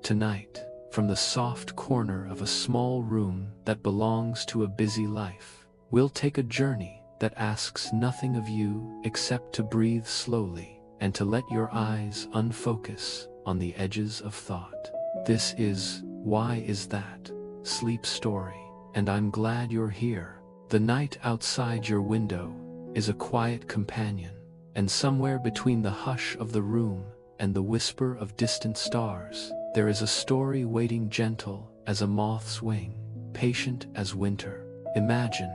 Tonight, from the soft corner of a small room that belongs to a busy life, we'll take a journey that asks nothing of you except to breathe slowly and to let your eyes unfocus on the edges of thought. This is Why Is That? Sleep Story, and I'm glad you're here. The night outside your window is a quiet companion, and somewhere between the hush of the room and the whisper of distant stars, there is a story waiting, gentle as a moth's wing, patient as winter. Imagine,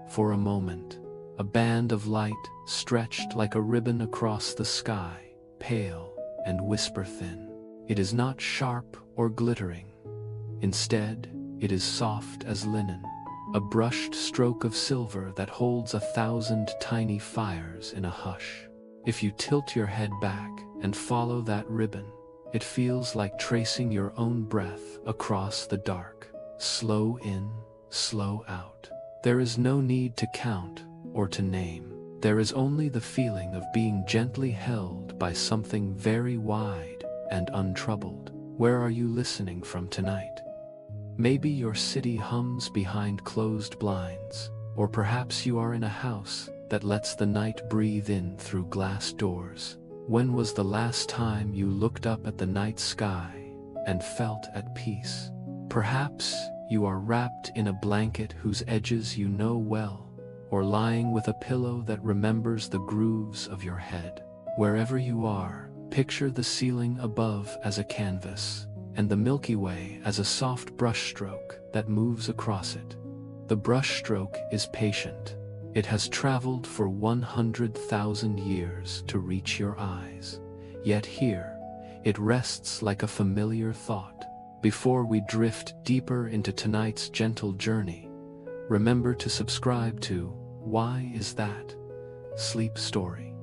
for a moment, a band of light stretched like a ribbon across the sky, pale and whisper-thin. It is not sharp or glittering. Instead, it is soft as linen, a brushed stroke of silver that holds 1,000 tiny fires in a hush. If you tilt your head back and follow that ribbon, it feels like tracing your own breath across the dark. Slow in, slow out. There is no need to count or to name. There is only the feeling of being gently held by something very wide and untroubled. Where are you listening from tonight? Maybe your city hums behind closed blinds, or perhaps you are in a house that lets the night breathe in through glass doors. When was the last time you looked up at the night sky and felt at peace? Perhaps you are wrapped in a blanket whose edges you know well, or lying with a pillow that remembers the grooves of your head. Wherever you are, picture the ceiling above as a canvas, and the Milky Way as a soft brushstroke that moves across it. The brushstroke is patient. It has traveled for 100,000 years to reach your eyes. Yet here, it rests like a familiar thought. Before we drift deeper into tonight's gentle journey, remember to subscribe to Why Is That? Sleep Story.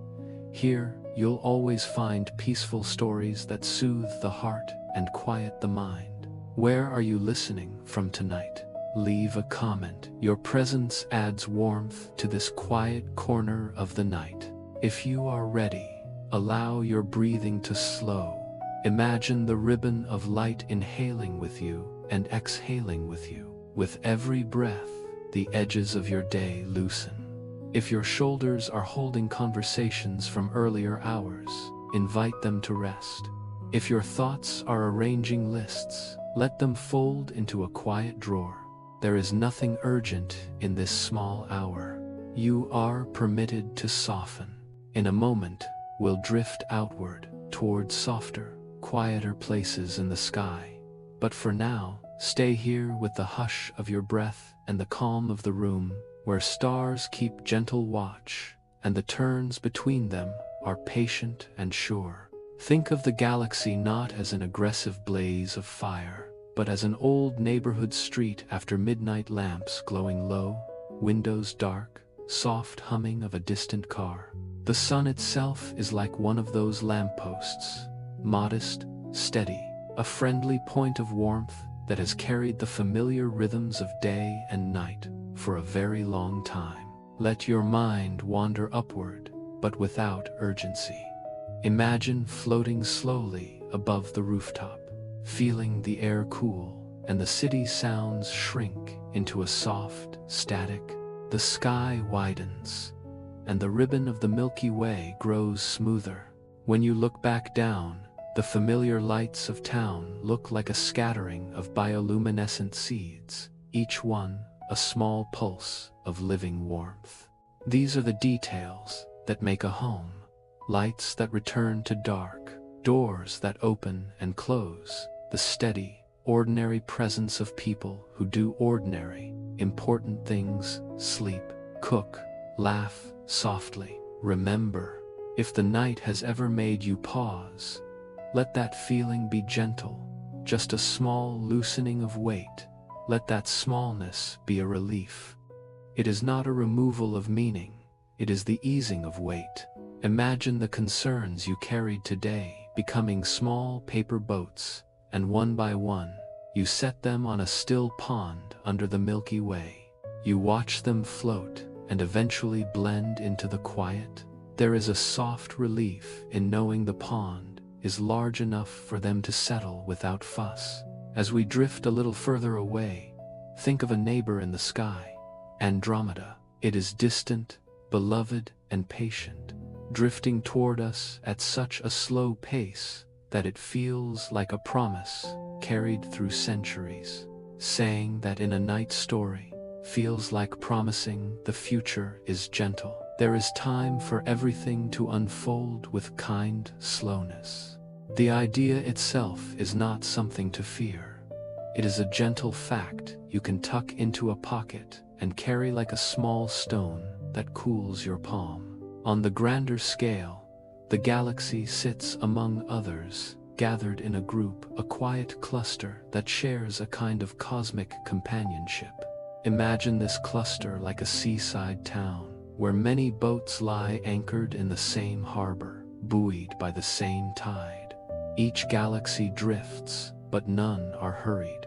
Here, you'll always find peaceful stories that soothe the heart and quiet the mind. Where are you listening from tonight? Leave a comment. Your presence adds warmth to this quiet corner of the night. If you are ready, allow your breathing to slow. Imagine the ribbon of light inhaling with you and exhaling with you. With every breath, the edges of your day loosen. If your shoulders are holding conversations from earlier hours, invite them to rest. If your thoughts are arranging lists, let them fold into a quiet drawer. There is nothing urgent in this small hour. You are permitted to soften. In a moment, we'll drift outward, toward softer, quieter places in the sky. But for now, stay here with the hush of your breath and the calm of the room, where stars keep gentle watch, and the turns between them are patient and sure. Think of the galaxy not as an aggressive blaze of fire, but as an old neighborhood street after midnight, lamps glowing low, windows dark, soft humming of a distant car. The sun itself is like one of those lampposts, modest, steady, a friendly point of warmth that has carried the familiar rhythms of day and night for a very long time. Let your mind wander upward, but without urgency. Imagine floating slowly above the rooftop, feeling the air cool, and the city's sounds shrink into a soft static. The sky widens, and the ribbon of the Milky Way grows smoother. When you look back down, the familiar lights of town look like a scattering of bioluminescent seeds, each one a small pulse of living warmth. These are the details that make a home. Lights that return to dark, doors that open and close, the steady, ordinary presence of people who do ordinary, important things: sleep, cook, laugh softly. Remember, if the night has ever made you pause, let that feeling be gentle, just a small loosening of weight. Let that smallness be a relief. It is not a removal of meaning, it is the easing of weight. Imagine the concerns you carried today becoming small paper boats, and one by one, you set them on a still pond under the Milky Way. You watch them float and eventually blend into the quiet. There is a soft relief in knowing the pond is large enough for them to settle without fuss. As we drift a little further away, think of a neighbor in the sky, Andromeda. It is distant, beloved, and patient, drifting toward us at such a slow pace that it feels like a promise carried through centuries. Saying that in a night story feels like promising the future is gentle. There is time for everything to unfold with kind slowness. The idea itself is not something to fear. It is a gentle fact you can tuck into a pocket and carry like a small stone that cools your palm. On the grander scale, the galaxy sits among others, gathered in a group, a quiet cluster that shares a kind of cosmic companionship. Imagine this cluster like a seaside town, where many boats lie anchored in the same harbor, buoyed by the same tide. Each galaxy drifts, but none are hurried.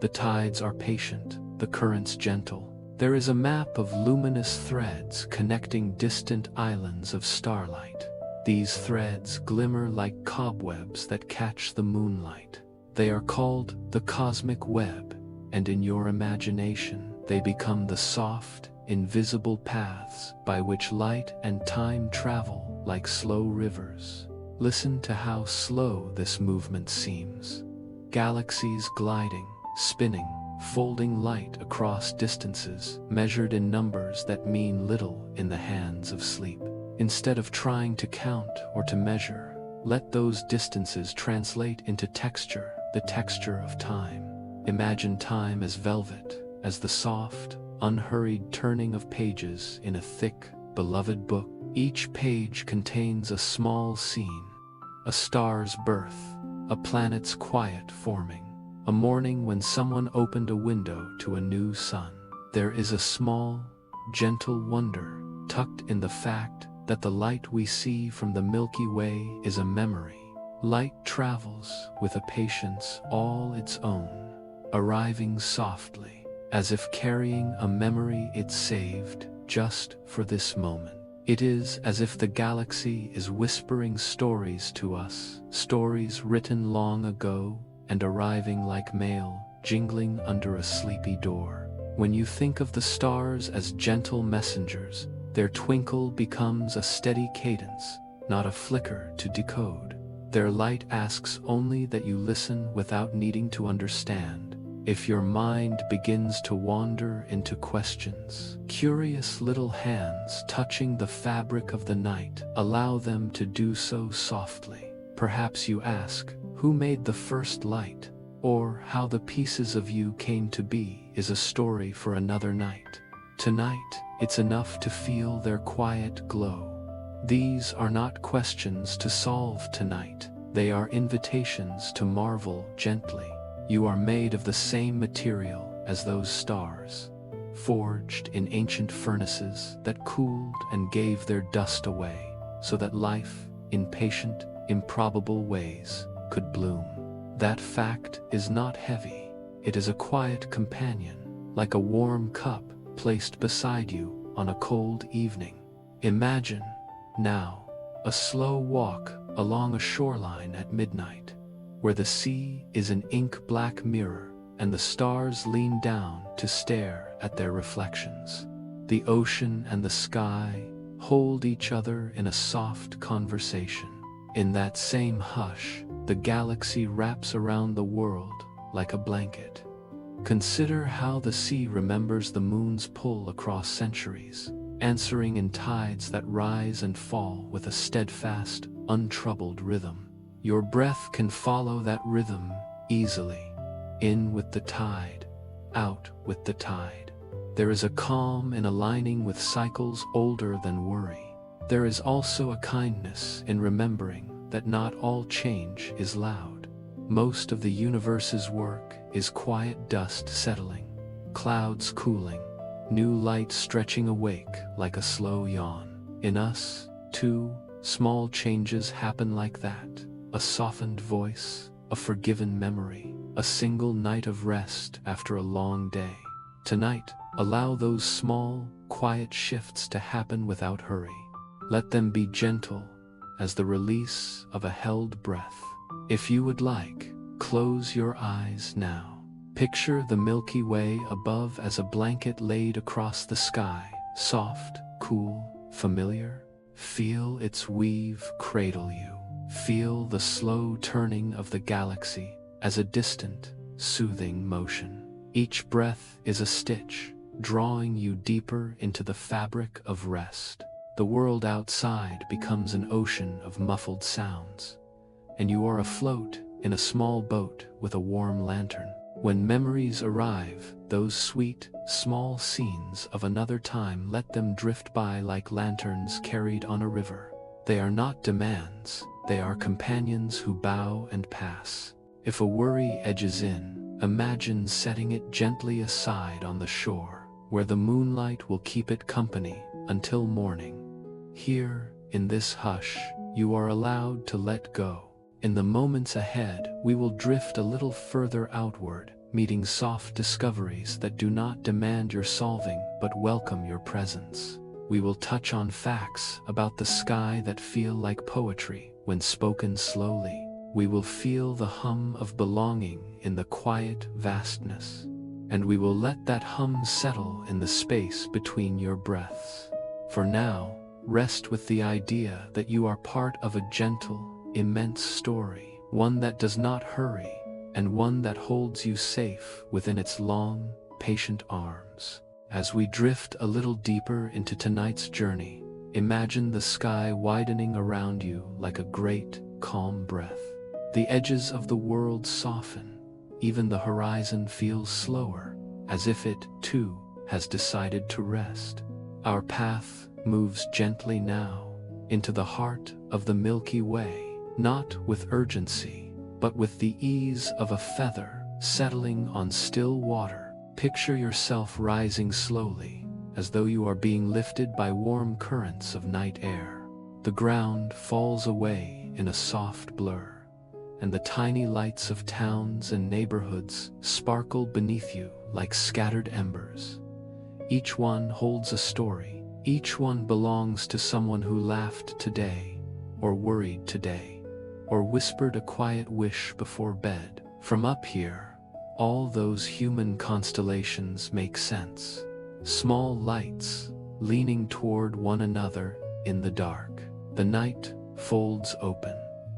The tides are patient, the currents gentle. There is a map of luminous threads connecting distant islands of starlight. These threads glimmer like cobwebs that catch the moonlight. They are called the cosmic web, and in your imagination, they become the soft, invisible paths by which light and time travel like slow rivers. Listen to how slow this movement seems. Galaxies gliding, spinning, folding light across distances measured in numbers that mean little in the hands of sleep. Instead of trying to count or to measure, let those distances translate into texture, the texture of time. Imagine time as velvet, as the soft, unhurried turning of pages in a thick, beloved book. Each page contains a small scene, a star's birth, a planet's quiet forming, a morning when someone opened a window to a new sun. There is a small, gentle wonder tucked in the fact that the light we see from the Milky Way is a memory. Light travels with a patience all its own, arriving softly, as if carrying a memory it saved just for this moment. It is as if the galaxy is whispering stories to us, stories written long ago and arriving like mail, jingling under a sleepy door. When you think of the stars as gentle messengers, their twinkle becomes a steady cadence, not a flicker to decode. Their light asks only that you listen without needing to understand. If your mind begins to wander into questions, curious little hands touching the fabric of the night, allow them to do so softly. Perhaps you ask, who made the first light? Or how the pieces of you came to be is a story for another night. Tonight, it's enough to feel their quiet glow. These are not questions to solve tonight. They are invitations to marvel gently. You are made of the same material as those stars, forged in ancient furnaces that cooled and gave their dust away, so that life, in patient, improbable ways, could bloom. That fact is not heavy. It is a quiet companion, like a warm cup placed beside you on a cold evening. Imagine, now, a slow walk along a shoreline at midnight, where the sea is an ink-black mirror and the stars lean down to stare at their reflections. The ocean and the sky hold each other in a soft conversation. In that same hush, the galaxy wraps around the world like a blanket. Consider how the sea remembers the moon's pull across centuries, answering in tides that rise and fall with a steadfast, untroubled rhythm. Your breath can follow that rhythm easily, in with the tide, out with the tide. There is a calm in aligning with cycles older than worry. There is also a kindness in remembering that not all change is loud. Most of the universe's work is quiet dust settling, clouds cooling, new light stretching awake like a slow yawn. In us, too, small changes happen like that. A softened voice, a forgiven memory, a single night of rest after a long day. Tonight, allow those small, quiet shifts to happen without hurry. Let them be gentle, as the release of a held breath. If you would like, close your eyes now. Picture the Milky Way above as a blanket laid across the sky, soft, cool, familiar. Feel its weave cradle you. Feel the slow turning of the galaxy as a distant, soothing motion. Each breath is a stitch, drawing you deeper into the fabric of rest. The world outside becomes an ocean of muffled sounds, and you are afloat in a small boat with a warm lantern. When memories arrive, those sweet, small scenes of another time, let them drift by like lanterns carried on a river. They are not demands, they are companions who bow and pass. If a worry edges in, imagine setting it gently aside on the shore, where the moonlight will keep it company until morning. Here, in this hush, you are allowed to let go. In the moments ahead, we will drift a little further outward, meeting soft discoveries that do not demand your solving but welcome your presence. We will touch on facts about the sky that feel like poetry when spoken slowly. We will feel the hum of belonging in the quiet vastness, and we will let that hum settle in the space between your breaths. For now, rest with the idea that you are part of a gentle, immense story, one that does not hurry, and one that holds you safe within its long, patient arms. As we drift a little deeper into tonight's journey, imagine the sky widening around you like a great, calm breath. The edges of the world soften, even the horizon feels slower, as if it, too, has decided to rest. Our path moves gently now into the heart of the Milky Way, not with urgency, but with the ease of a feather settling on still water. Picture yourself rising slowly, as though you are being lifted by warm currents of night air. The ground falls away in a soft blur, and the tiny lights of towns and neighborhoods sparkle beneath you like scattered embers. Each one holds a story. Each one belongs to someone who laughed today, or worried today, or whispered a quiet wish before bed. From up here, all those human constellations make sense. Small lights, leaning toward one another in the dark. The night folds open.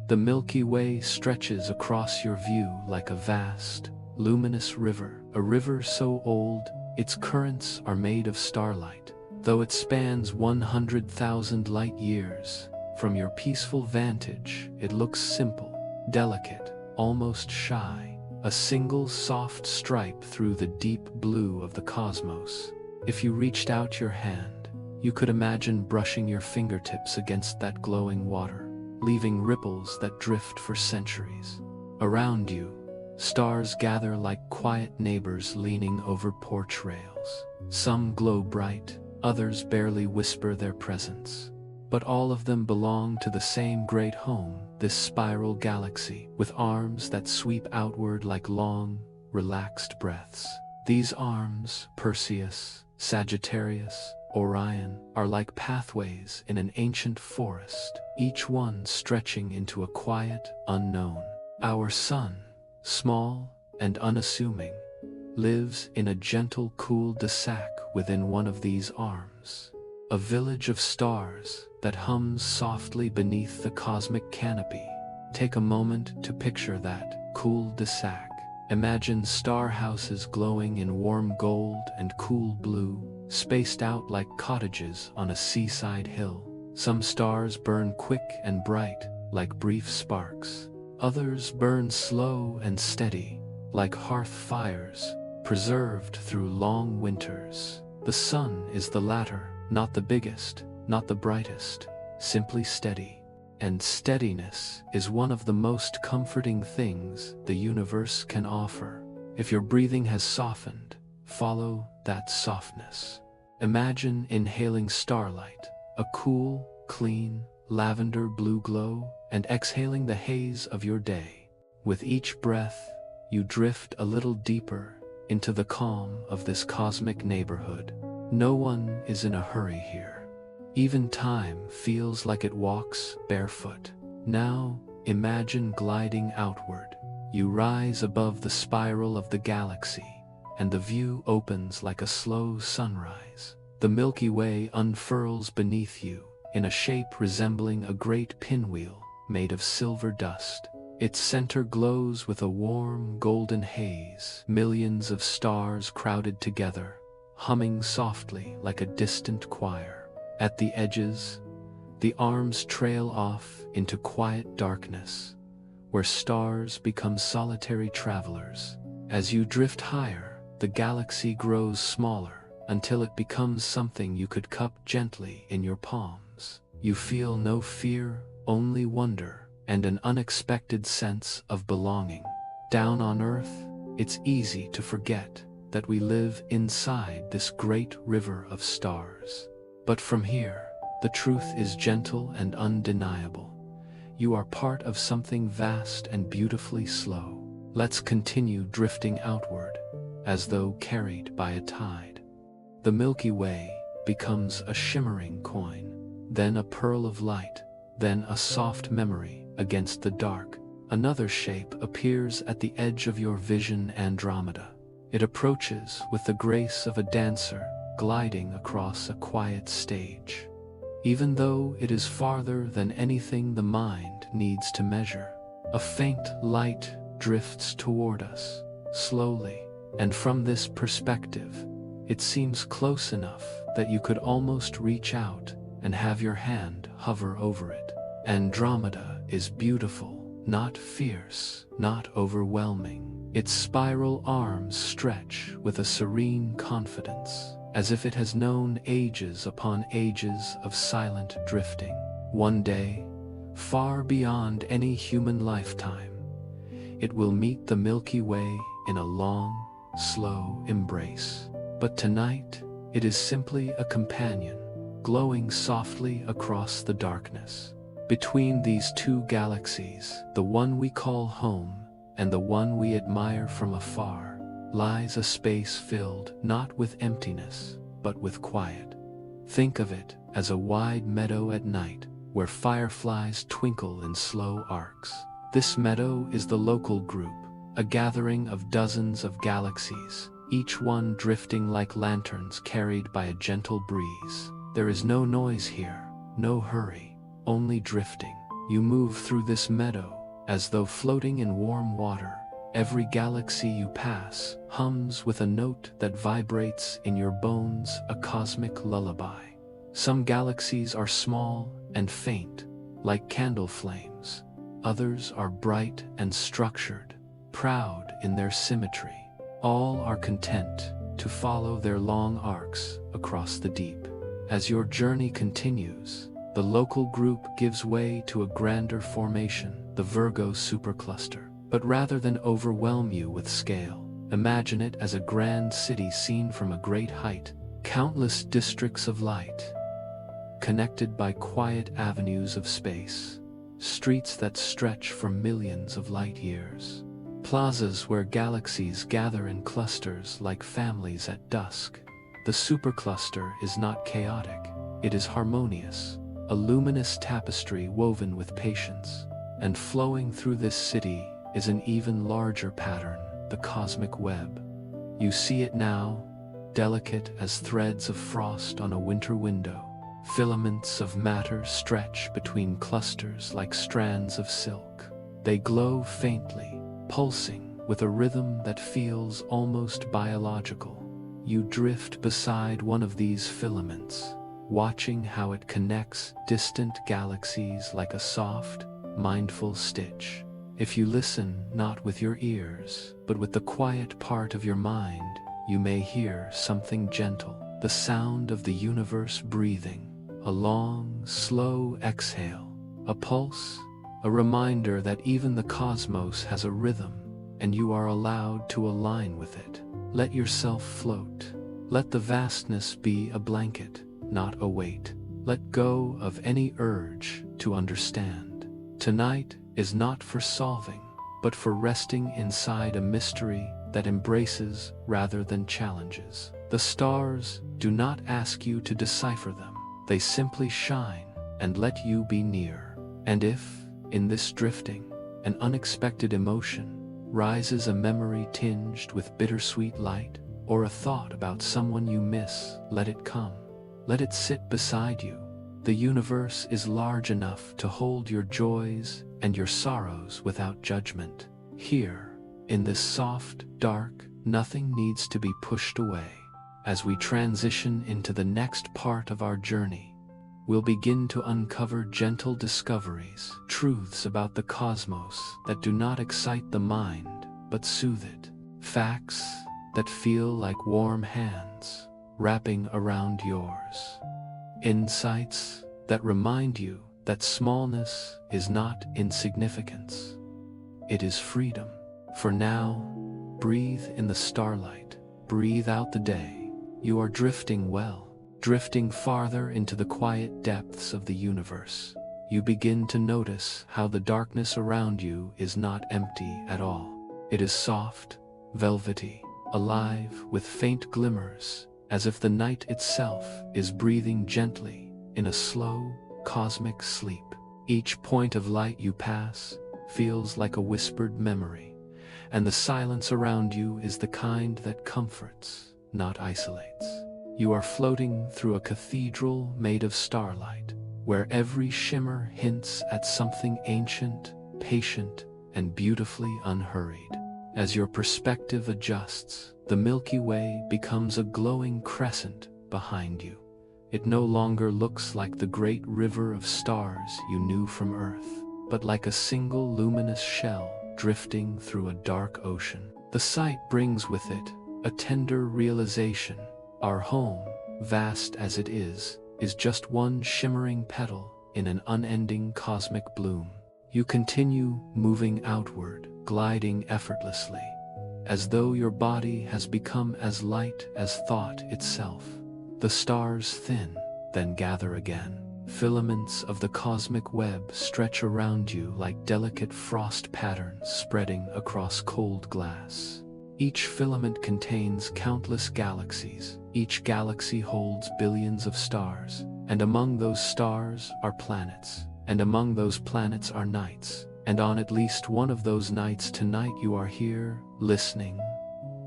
The Milky Way stretches across your view like a vast, luminous river. A river so old, its currents are made of starlight. Though it spans 100,000 light years, from your peaceful vantage, it looks simple, delicate, almost shy, a single soft stripe through the deep blue of the cosmos. If you reached out your hand, you could imagine brushing your fingertips against that glowing water, leaving ripples that drift for centuries. Around you, stars gather like quiet neighbors leaning over porch rails. Some glow bright, others barely whisper their presence. But all of them belong to the same great home, this spiral galaxy, with arms that sweep outward like long, relaxed breaths. These arms, Perseus, Sagittarius, Orion, are like pathways in an ancient forest, each one stretching into a quiet, unknown. Our sun, small and unassuming, lives in a gentle cul-de-sac within one of these arms. A village of stars that hums softly beneath the cosmic canopy. Take a moment to picture that cul-de-sac. Imagine star houses glowing in warm gold and cool blue, spaced out like cottages on a seaside hill. Some stars burn quick and bright, like brief sparks. Others burn slow and steady, like hearth fires, preserved through long winters. The sun is the latter, not the biggest, not the brightest, simply steady. And steadiness is one of the most comforting things the universe can offer. If your breathing has softened, follow that softness. Imagine inhaling starlight, a cool, clean, lavender blue glow, and exhaling the haze of your day. With each breath, you drift a little deeper into the calm of this cosmic neighborhood. No one is in a hurry here. Even time feels like it walks barefoot. Now, imagine gliding outward. You rise above the spiral of the galaxy, and the view opens like a slow sunrise. The Milky Way unfurls beneath you, in a shape resembling a great pinwheel made of silver dust. Its center glows with a warm, golden haze, millions of stars crowded together, humming softly like a distant choir. At the edges, the arms trail off into quiet darkness, where stars become solitary travelers. As you drift higher, the galaxy grows smaller until it becomes something you could cup gently in your palms. You feel no fear, only wonder, and an unexpected sense of belonging. Down on Earth, it's easy to forget that we live inside this great river of stars. But from here, the truth is gentle and undeniable. You are part of something vast and beautifully slow. Let's continue drifting outward, as though carried by a tide. The Milky Way becomes a shimmering coin, then a pearl of light, then a soft memory against the dark. Another shape appears at the edge of your vision, Andromeda. It approaches with the grace of a dancer gliding across a quiet stage. Even though it is farther than anything the mind needs to measure, a faint light drifts toward us, slowly, and from this perspective, it seems close enough that you could almost reach out and have your hand hover over it. Andromeda is beautiful, not fierce, not overwhelming. Its spiral arms stretch with a serene confidence, as if it has known ages upon ages of silent drifting. One day, far beyond any human lifetime, it will meet the Milky Way in a long, slow embrace. But tonight, it is simply a companion, glowing softly across the darkness. Between these two galaxies, the one we call home and the one we admire from afar, lies a space filled not with emptiness, but with quiet. Think of it as a wide meadow at night, where fireflies twinkle in slow arcs. This meadow is the local group, a gathering of dozens of galaxies, each one drifting like lanterns carried by a gentle breeze. There is no noise here, no hurry, only drifting. You move through this meadow as though floating in warm water. Every galaxy you pass hums with a note that vibrates in your bones, a cosmic lullaby. Some galaxies are small and faint, like candle flames. Others are bright and structured, proud in their symmetry. All are content to follow their long arcs across the deep. As your journey continues, the local group gives way to a grander formation, the Virgo supercluster. But rather than overwhelm you with scale, imagine it as a grand city seen from a great height. Countless districts of light, connected by quiet avenues of space, streets that stretch for millions of light years, plazas where galaxies gather in clusters like families at dusk. The supercluster is not chaotic, it is harmonious, a luminous tapestry woven with patience. And flowing through this city is an even larger pattern, the cosmic web. You see it now, delicate as threads of frost on a winter window. Filaments of matter stretch between clusters like strands of silk. They glow faintly, pulsing with a rhythm that feels almost biological. You drift beside one of these filaments, watching how it connects distant galaxies like a soft, mindful stitch. If you listen not with your ears, but with the quiet part of your mind, you may hear something gentle, the sound of the universe breathing, a long, slow exhale, a pulse, a reminder that even the cosmos has a rhythm, and you are allowed to align with it. Let yourself float. Let the vastness be a blanket, not a weight. Let go of any urge to understand. Tonight is not for solving, but for resting inside a mystery that embraces rather than challenges. The stars do not ask you to decipher them. they simply shine and let you be near. And if, in this drifting, an unexpected emotion rises, a memory tinged with bittersweet light, or a thought about someone you miss, let it come. Let it sit beside you. The universe is large enough to hold your joys and your sorrows without judgment. Here, in this soft, dark, nothing needs to be pushed away. As we transition into the next part of our journey, we'll begin to uncover gentle discoveries, truths about the cosmos that do not excite the mind, but soothe it. Facts that feel like warm hands wrapping around yours. Insights that remind you that smallness is not insignificance. It is freedom. For now, breathe in the starlight, breathe out the day. You are drifting well, drifting farther into the quiet depths of the universe. You begin to notice how the darkness around you is not empty at all. It is soft, velvety, alive with faint glimmers, as if the night itself is breathing gently in a slow, cosmic sleep. Each point of light you pass feels like a whispered memory, and the silence around you is the kind that comforts, not isolates. You are floating through a cathedral made of starlight, where every shimmer hints at something ancient, patient, and beautifully unhurried. As your perspective adjusts, the Milky Way becomes a glowing crescent behind you. It no longer looks like the great river of stars you knew from Earth, but like a single luminous shell drifting through a dark ocean. The sight brings with it a tender realization. Our home, vast as it is just one shimmering petal in an unending cosmic bloom. You continue moving outward, gliding effortlessly, as though your body has become as light as thought itself. The stars thin, then gather again. Filaments of the cosmic web stretch around you like delicate frost patterns spreading across cold glass. Each filament contains countless galaxies. Each galaxy holds billions of stars, and among those stars are planets, and among those planets are nights, and on at least one of those nights tonight you are here, listening,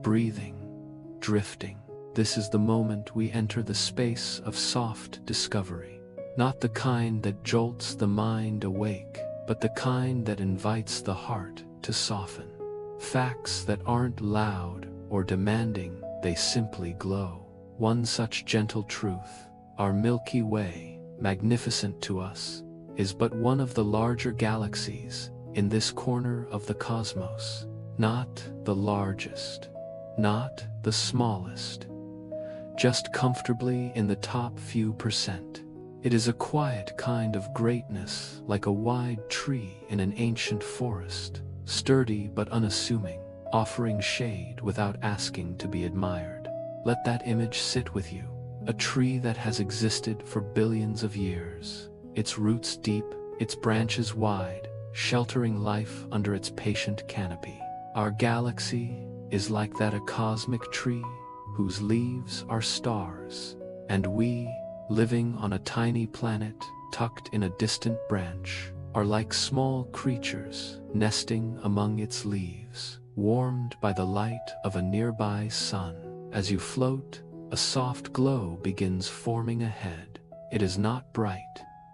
breathing, drifting. This is the moment we enter the space of soft discovery. Not the kind that jolts the mind awake, but the kind that invites the heart to soften. Facts that aren't loud or demanding, they simply glow. One such gentle truth: our Milky Way, magnificent to us, is but one of the larger galaxies in this corner of the cosmos. Not the largest, not the smallest, just comfortably in the top few percent. It is a quiet kind of greatness, like a wide tree in an ancient forest, sturdy but unassuming, offering shade without asking to be admired. Let that image sit with you. A tree that has existed for billions of years, its roots deep, its branches wide, sheltering life under its patient canopy. Our galaxy is like that, a cosmic tree whose leaves are stars, and we, living on a tiny planet tucked in a distant branch, are like small creatures nesting among its leaves, warmed by the light of a nearby sun. As you float, a soft glow begins forming ahead. It is not bright.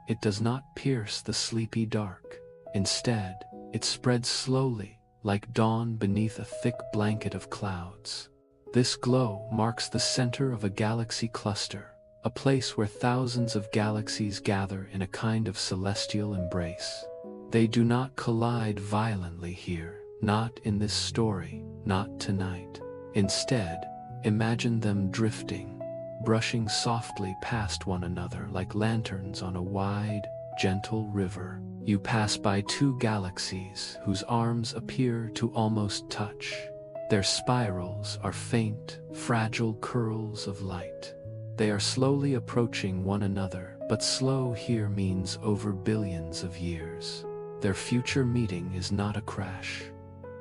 It does not pierce the sleepy dark. Instead, it spreads slowly, like dawn beneath a thick blanket of clouds. This glow marks the center of a galaxy cluster, a place where thousands of galaxies gather in a kind of celestial embrace. They do not collide violently here, not in this story, not tonight. Instead, imagine them drifting, brushing softly past one another like lanterns on a wide, gentle river. You pass by two galaxies whose arms appear to almost touch. Their spirals are faint, fragile curls of light. They are slowly approaching one another, but slow here means over billions of years. Their future meeting is not a crash.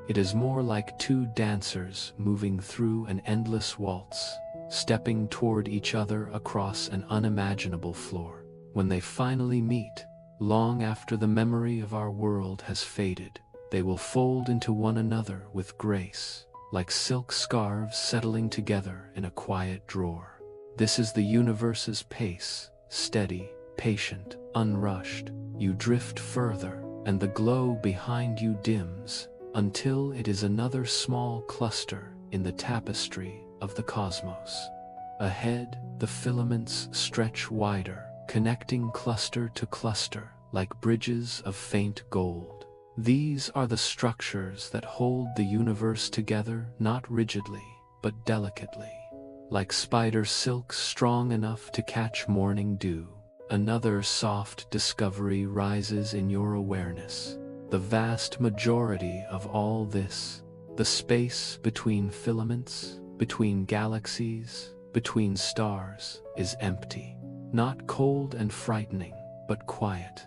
It is more like two dancers moving through an endless waltz, stepping toward each other across an unimaginable floor. When they finally meet, long after the memory of our world has faded, they will fold into one another with grace, like silk scarves settling together in a quiet drawer. This is the universe's pace, steady, patient, unrushed. You drift further, and the glow behind you dims, until it is another small cluster in the tapestry of the cosmos. Ahead, the filaments stretch wider, connecting cluster to cluster, like bridges of faint gold. These are the structures that hold the universe together, not rigidly, but delicately. Like spider silk strong enough to catch morning dew, another soft discovery rises in your awareness. The vast majority of all this, the space between filaments, between galaxies, between stars, is empty. Not cold and frightening, but quiet.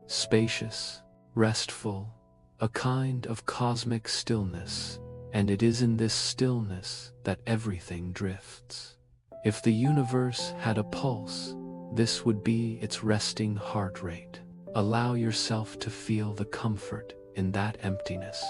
Spacious, restful, a kind of cosmic stillness, and it is in this stillness that everything drifts. If the universe had a pulse, this would be its resting heart rate. Allow yourself to feel the comfort in that emptiness.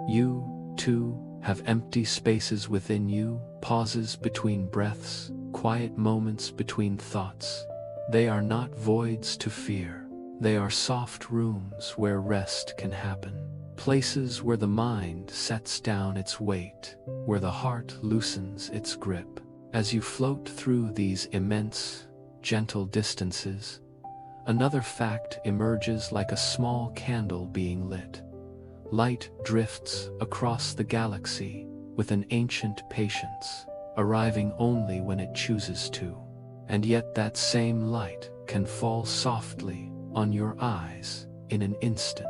You, too, have empty spaces within you, pauses between breaths, quiet moments between thoughts. They are not voids to fear. They are soft rooms where rest can happen. Places where the mind sets down its weight, where the heart loosens its grip. As you float through these immense, gentle distances, another fact emerges like a small candle being lit. Light drifts across the galaxy with an ancient patience, arriving only when it chooses to. And yet that same light can fall softly on your eyes in an instant.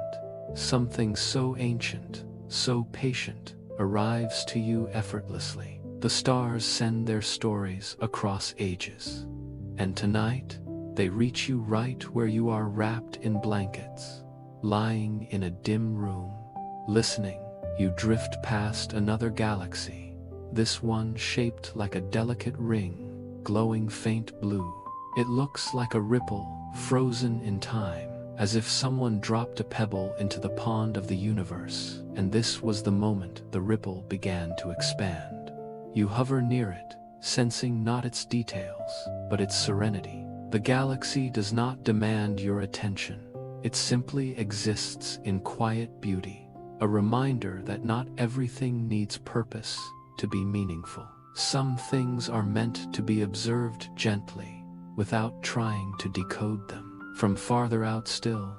Something so ancient, so patient, arrives to you effortlessly. The stars send their stories across ages. And tonight, they reach you right where you are, wrapped in blankets, lying in a dim room, listening. You drift past another galaxy, this one shaped like a delicate ring, glowing faint blue. It looks like a ripple, frozen in time, as if someone dropped a pebble into the pond of the universe, and this was the moment the ripple began to expand. You hover near it, sensing not its details, but its serenity. The galaxy does not demand your attention. It simply exists in quiet beauty, a reminder that not everything needs purpose to be meaningful. Some things are meant to be observed gently, without trying to decode them. From farther out still,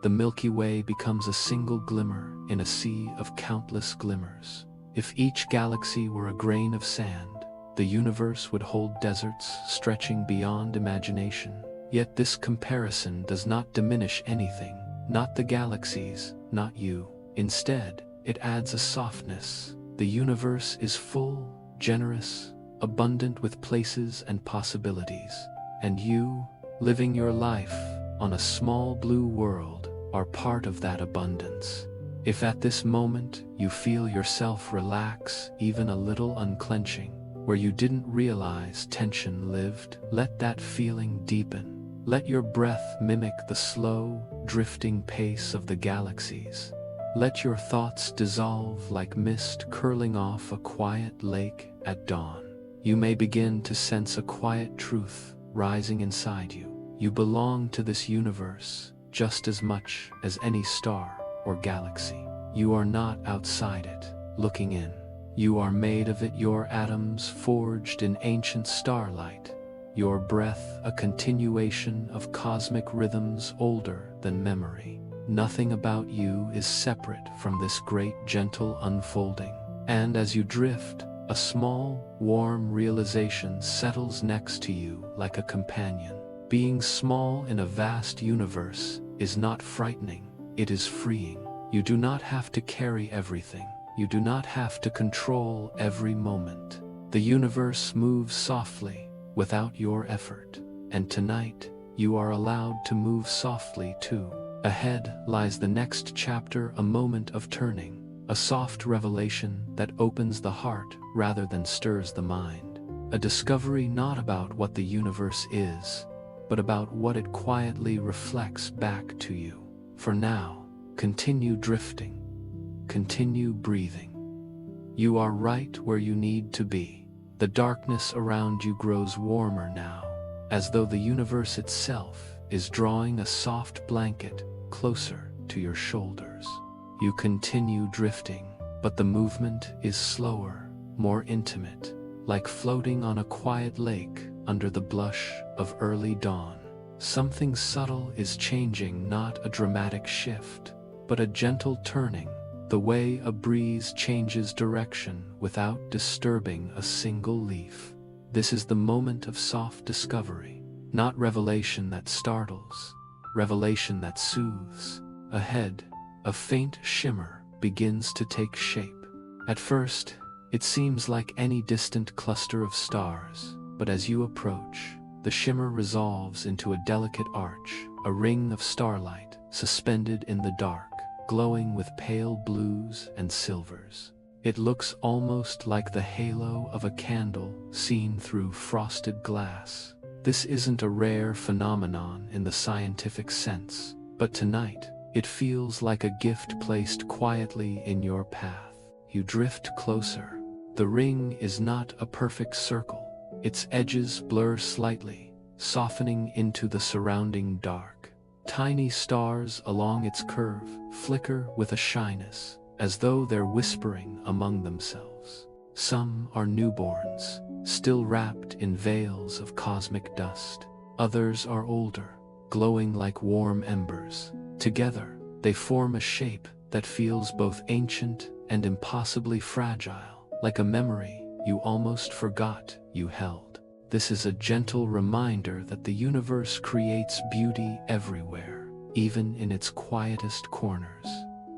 the Milky Way becomes a single glimmer in a sea of countless glimmers. If each galaxy were a grain of sand, the universe would hold deserts stretching beyond imagination. Yet this comparison does not diminish anything, not the galaxies, not you. Instead, it adds a softness. The universe is full, generous, abundant with places and possibilities. And you, living your life on a small blue world, are part of that abundance. If at this moment you feel yourself relax, even a little, unclenching, where you didn't realize tension lived, let that feeling deepen. Let your breath mimic the slow, drifting pace of the galaxies. Let your thoughts dissolve like mist curling off a quiet lake at dawn. You may begin to sense a quiet truth rising inside you. You belong to this universe just as much as any star or galaxy. You are not outside it, looking in. You are made of it, your atoms forged in ancient starlight, your breath a continuation of cosmic rhythms older than memory. Nothing about you is separate from this great gentle unfolding. And as you drift, a small, warm realization settles next to you like a companion. Being small in a vast universe is not frightening, it is freeing. You do not have to carry everything. You do not have to control every moment. The universe moves softly, without your effort. And tonight, you are allowed to move softly too. Ahead lies the next chapter, a moment of turning, a soft revelation that opens the heart rather than stirs the mind. A discovery not about what the universe is, but about what it quietly reflects back to you. For now, continue drifting. Continue breathing. You are right where you need to be. The darkness around you grows warmer now, as though the universe itself is drawing a soft blanket closer to your shoulders. You continue drifting, but the movement is slower, more intimate, like floating on a quiet lake under the blush of early dawn. Something subtle is changing, not a dramatic shift, but a gentle turning, the way a breeze changes direction without disturbing a single leaf. This is the moment of soft discovery, not revelation that startles, revelation that soothes. Ahead, a faint shimmer begins to take shape. At first, it seems like any distant cluster of stars, but as you approach, the shimmer resolves into a delicate arch, a ring of starlight suspended in the dark, glowing with pale blues and silvers. It looks almost like the halo of a candle seen through frosted glass. This isn't a rare phenomenon in the scientific sense, but tonight, it feels like a gift placed quietly in your path. You drift closer. The ring is not a perfect circle. Its edges blur slightly, softening into the surrounding dark. Tiny stars along its curve flicker with a shyness, as though they're whispering among themselves. Some are newborns, still wrapped in veils of cosmic dust. Others are older, glowing like warm embers. Together, they form a shape that feels both ancient and impossibly fragile, like a memory you almost forgot you held. This is a gentle reminder that the universe creates beauty everywhere, even in its quietest corners.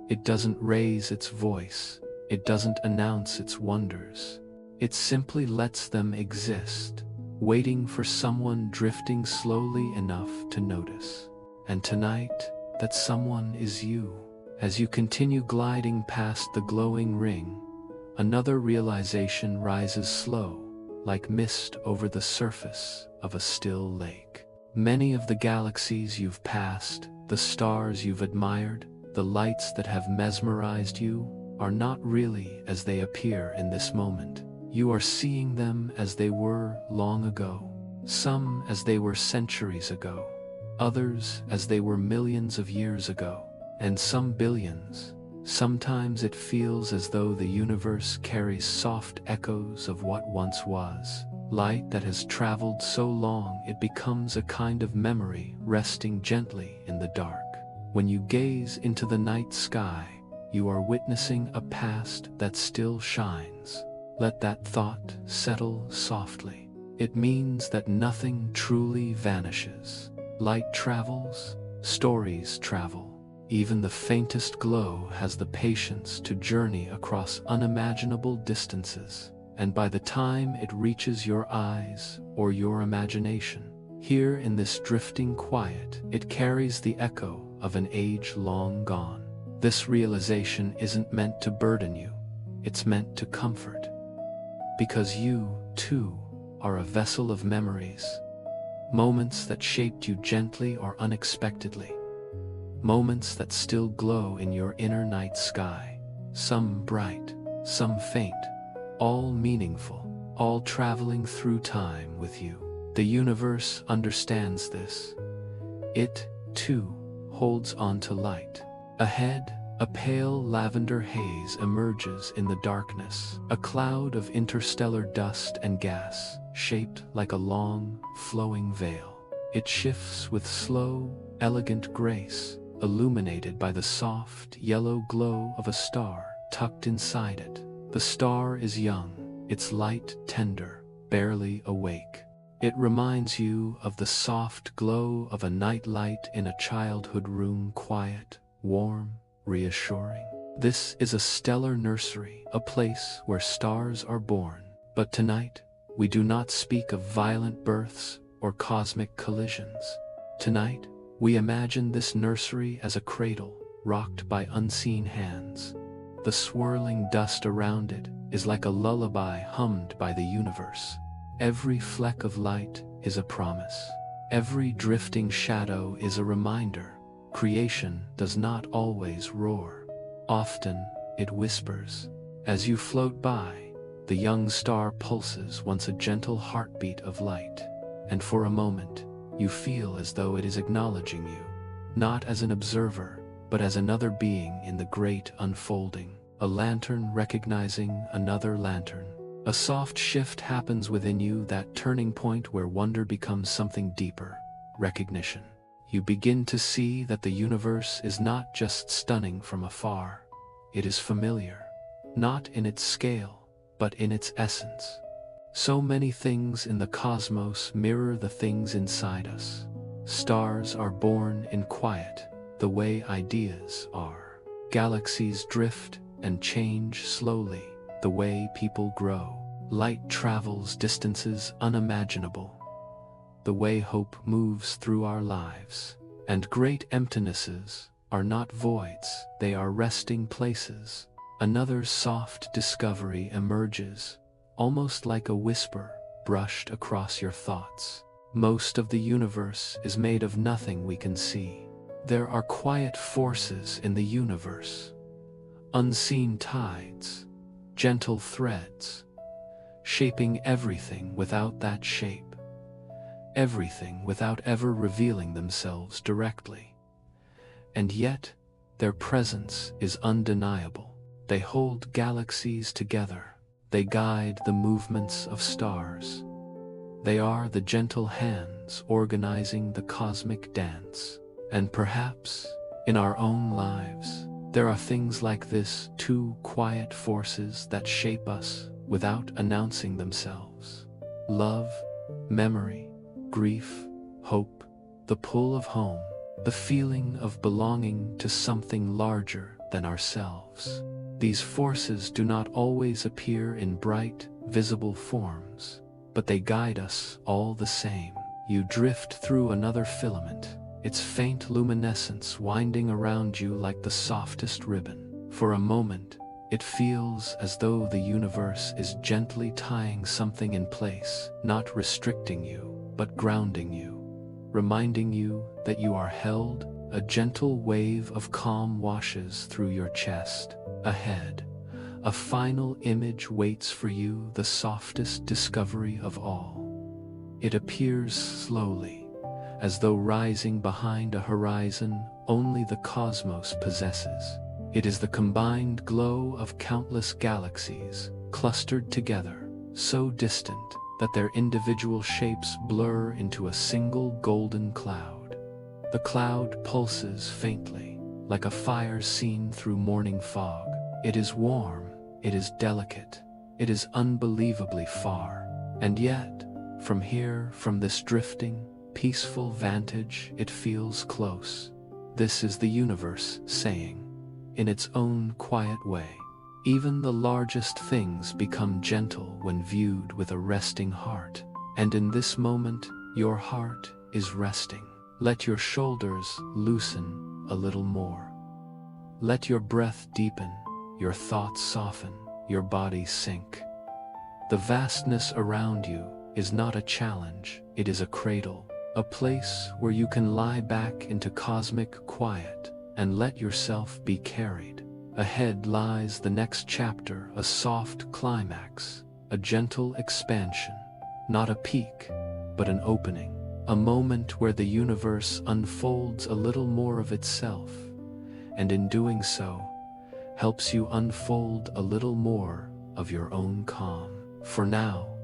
It doesn't raise its voice, it doesn't announce its wonders. It simply lets them exist, waiting for someone drifting slowly enough to notice. And tonight, that someone is you. As you continue gliding past the glowing ring, another realization rises slow, like mist over the surface of a still lake. Many of the galaxies you've passed, the stars you've admired, the lights that have mesmerized you, are not really as they appear in this moment. You are seeing them as they were long ago, some as they were centuries ago, others as they were millions of years ago, and some billions. Sometimes it feels as though the universe carries soft echoes of what once was, light that has traveled so long it becomes a kind of memory resting gently in the dark. When you gaze into the night sky, you are witnessing a past that still shines. Let that thought settle softly. It means that nothing truly vanishes. Light travels, stories travel. Even the faintest glow has the patience to journey across unimaginable distances, and by the time it reaches your eyes or your imagination, here in this drifting quiet, it carries the echo of an age long gone. This realization isn't meant to burden you, it's meant to comfort. Because you, too, are a vessel of memories. Moments that shaped you gently or unexpectedly. Moments that still glow in your inner night sky. Some bright, some faint, all meaningful, all traveling through time with you. The universe understands this. It, too, holds on to light. Ahead, a pale lavender haze emerges in the darkness, a cloud of interstellar dust and gas, shaped like a long, flowing veil. It shifts with slow, elegant grace, illuminated by the soft, yellow glow of a star tucked inside it. The star is young, its light tender, barely awake. It reminds you of the soft glow of a night light in a childhood room, quiet, warm, reassuring. This is a stellar nursery, a place where stars are born. But tonight, we do not speak of violent births or cosmic collisions. Tonight, we imagine this nursery as a cradle, rocked by unseen hands. The swirling dust around it is like a lullaby hummed by the universe. Every fleck of light is a promise. Every drifting shadow is a reminder. Creation does not always roar. Often, it whispers. As you float by, the young star pulses once a gentle heartbeat of light, and for a moment, you feel as though it is acknowledging you, not as an observer, but as another being in the great unfolding, a lantern recognizing another lantern. A soft shift happens within you, that turning point where wonder becomes something deeper, recognition. You begin to see that the universe is not just stunning from afar, it is familiar, not in its scale, but in its essence. So many things in the cosmos mirror the things inside us. Stars are born in quiet, the way ideas are. Galaxies drift and change slowly, the way people grow. Light travels distances unimaginable, the way hope moves through our lives. And great emptinesses are not voids, they are resting places. Another soft discovery emerges, almost like a whisper brushed across your thoughts. Most of the universe is made of nothing we can see. There are quiet forces in the universe, unseen tides, gentle threads, shaping everything without that shape, everything without ever revealing themselves directly. And yet, their presence is undeniable. They hold galaxies together. They guide the movements of stars. They are the gentle hands organizing the cosmic dance. And perhaps, in our own lives, there are things like this, two quiet forces that shape us without announcing themselves. Love, memory, grief, hope, the pull of home, the feeling of belonging to something larger than ourselves. These forces do not always appear in bright, visible forms, but they guide us all the same. You drift through another filament, its faint luminescence winding around you like the softest ribbon. For a moment, it feels as though the universe is gently tying something in place, not restricting you, but grounding you, reminding you that you are held. A gentle wave of calm washes through your chest. Ahead, a final image waits for you, the softest discovery of all. It appears slowly, as though rising behind a horizon only the cosmos possesses. It is the combined glow of countless galaxies, clustered together, so distant that their individual shapes blur into a single golden cloud. The cloud pulses faintly, like a fire seen through morning fog. It is warm, it is delicate, it is unbelievably far. And yet, from here, from this drifting, peaceful vantage, it feels close. This is the universe saying, in its own quiet way, even the largest things become gentle when viewed with a resting heart. And in this moment, your heart is resting. Let your shoulders loosen a little more. Let your breath deepen, your thoughts soften, your body sink. The vastness around you is not a challenge, it is a cradle, a place where you can lie back into cosmic quiet and let yourself be carried. Ahead lies the next chapter, a soft climax, a gentle expansion, not a peak, but an opening, a moment where the universe unfolds a little more of itself, and in doing so, helps you unfold a little more of your own calm. For now,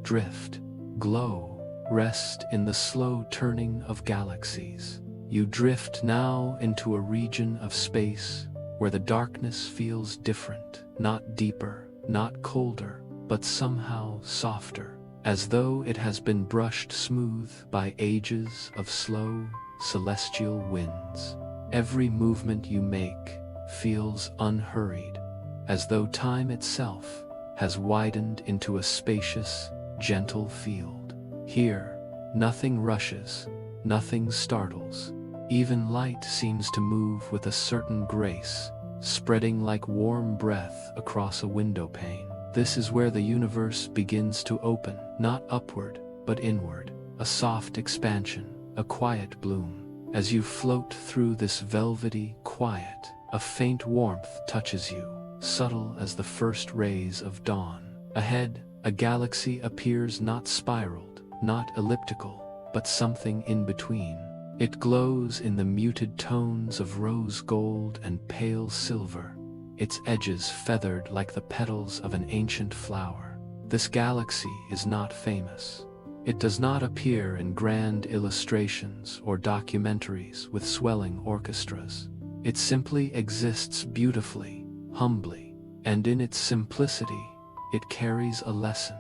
drift, glow, rest in the slow turning of galaxies. You drift now into a region of space where the darkness feels different, not deeper, not colder, but somehow softer, as though it has been brushed smooth by ages of slow, celestial winds. Every movement you make feels unhurried, as though time itself has widened into a spacious, gentle field. Here, nothing rushes, nothing startles. Even light seems to move with a certain grace, spreading like warm breath across a window pane. This is where the universe begins to open, not upward, but inward. A soft expansion, a quiet bloom. As you float through this velvety quiet, a faint warmth touches you, subtle as the first rays of dawn. Ahead, a galaxy appears, not spiraled, not elliptical, but something in between. It glows in the muted tones of rose gold and pale silver, its edges feathered like the petals of an ancient flower. This galaxy is not famous. It does not appear in grand illustrations or documentaries with swelling orchestras. It simply exists beautifully, humbly, and in its simplicity, it carries a lesson.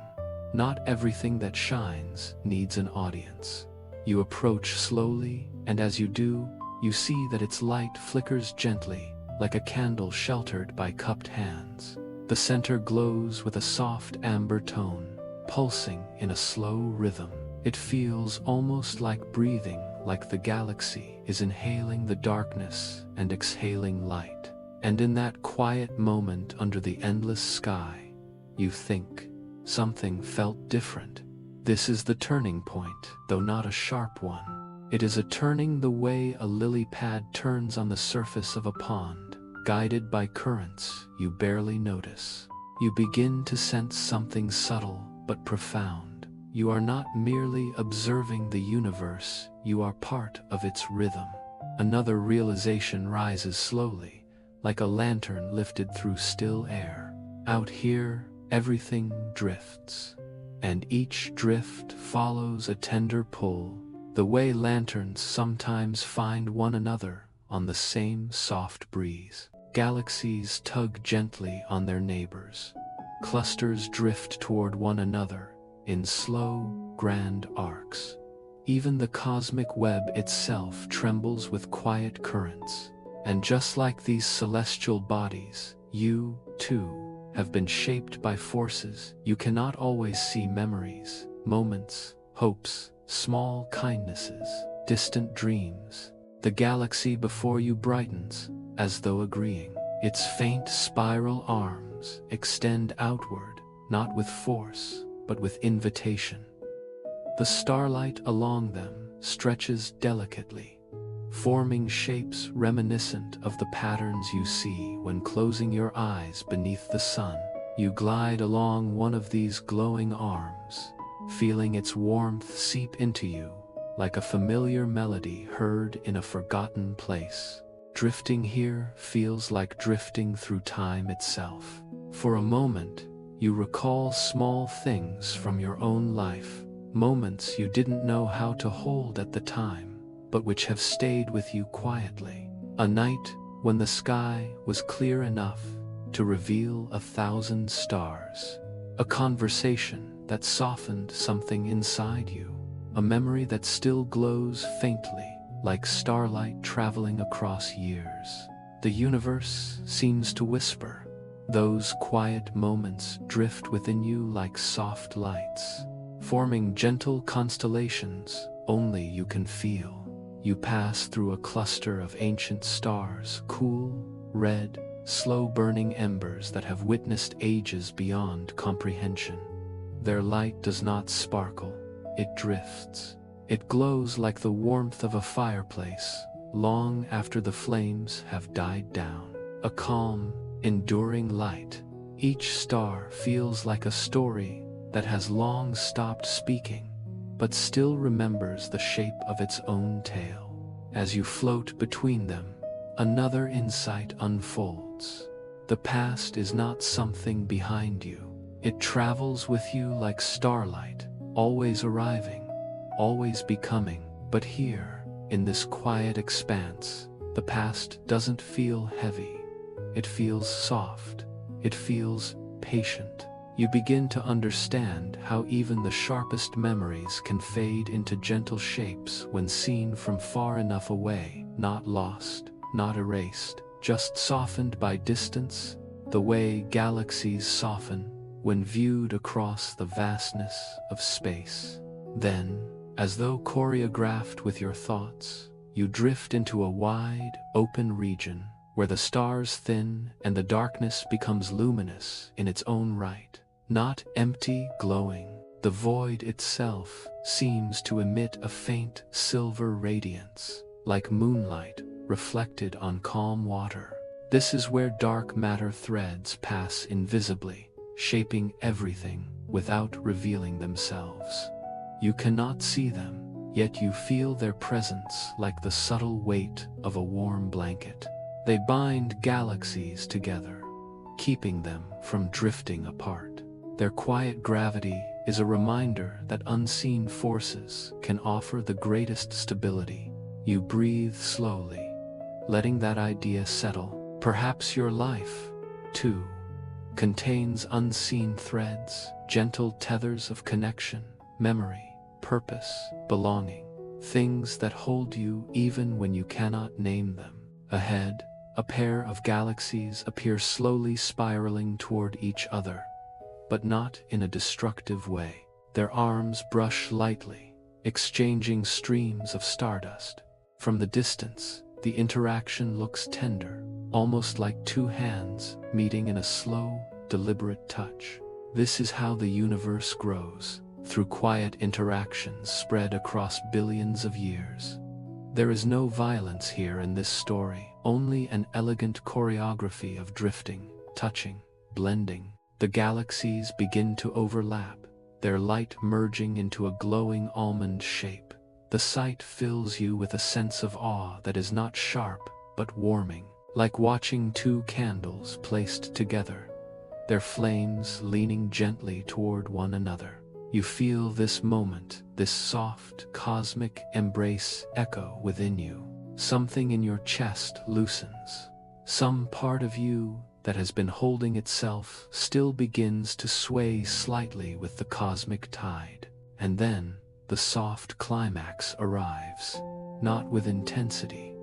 Not everything that shines needs an audience. You approach slowly, and as you do, you see that its light flickers gently, like a candle sheltered by cupped hands. The center glows with a soft amber tone, pulsing in a slow rhythm. It feels almost like breathing, like the galaxy is inhaling the darkness and exhaling light. And in that quiet moment under the endless sky, you think, something felt different. This is the turning point, though not a sharp one. It is a turning the way a lily pad turns on the surface of a pond, guided by currents you barely notice. You begin to sense something subtle but profound. You are not merely observing the universe, you are part of its rhythm. Another realization rises slowly, like a lantern lifted through still air. Out here, everything drifts, and each drift follows a tender pull, the way lanterns sometimes find one another on the same soft breeze. Galaxies tug gently on their neighbors. Clusters drift toward one another in slow, grand arcs. Even the cosmic web itself trembles with quiet currents. And just like these celestial bodies, you, too, have been shaped by forces you cannot always see. Memories, moments, hopes, small kindnesses, distant dreams. The galaxy before you brightens, as though agreeing. Its faint spiral arms extend outward, not with force, but with invitation. The starlight along them stretches delicately, forming shapes reminiscent of the patterns you see when closing your eyes beneath the sun. You glide along one of these glowing arms, feeling its warmth seep into you, like a familiar melody heard in a forgotten place. Drifting here feels like drifting through time itself. For a moment, you recall small things from your own life, moments you didn't know how to hold at the time, but which have stayed with you quietly. A night when the sky was clear enough to reveal 1,000 stars. A conversation that softened something inside you. A memory that still glows faintly, like starlight traveling across years. The universe seems to whisper. Those quiet moments drift within you like soft lights, forming gentle constellations only you can feel. You pass through a cluster of ancient stars, cool, red, slow-burning embers that have witnessed ages beyond comprehension. Their light does not sparkle, it drifts. It glows like the warmth of a fireplace, long after the flames have died down. A calm, enduring light. Each star feels like a story that has long stopped speaking, but still remembers the shape of its own tale. As you float between them, another insight unfolds. The past is not something behind you. It travels with you like starlight, always arriving, always becoming. But here, in this quiet expanse, the past doesn't feel heavy. It feels soft. It feels patient. You begin to understand how even the sharpest memories can fade into gentle shapes when seen from far enough away, not lost, not erased, just softened by distance, the way galaxies soften when viewed across the vastness of space. Then, as though choreographed with your thoughts, you drift into a wide, open region where the stars thin and the darkness becomes luminous in its own right. not empty, glowing. The void itself seems to emit a faint silver radiance, like moonlight reflected on calm water. This is where dark matter threads pass invisibly, shaping everything without revealing themselves. You cannot see them, yet you feel their presence like the subtle weight of a warm blanket. They bind galaxies together, keeping them from drifting apart. Their quiet gravity is a reminder that unseen forces can offer the greatest stability. You breathe slowly, letting that idea settle. Perhaps your life, too, contains unseen threads, gentle tethers of connection, memory, purpose, belonging, things that hold you even when you cannot name them. Ahead, a pair of galaxies appear slowly spiraling toward each other, but not in a destructive way. Their arms brush lightly, exchanging streams of stardust. From the distance, the interaction looks tender, almost like two hands meeting in a slow, deliberate touch. This is how the universe grows, through quiet interactions spread across billions of years. There is no violence here in this story, only an elegant choreography of drifting, touching, blending. The galaxies begin to overlap, their light merging into a glowing almond shape. The sight fills you with a sense of awe that is not sharp, but warming, like watching two candles placed together, their flames leaning gently toward one another. You feel this moment, this soft, cosmic embrace echo within you. Something in your chest loosens. Some part of you that has been holding itself still begins to sway slightly with the cosmic tide. And then, the soft climax arrives, not with intensity,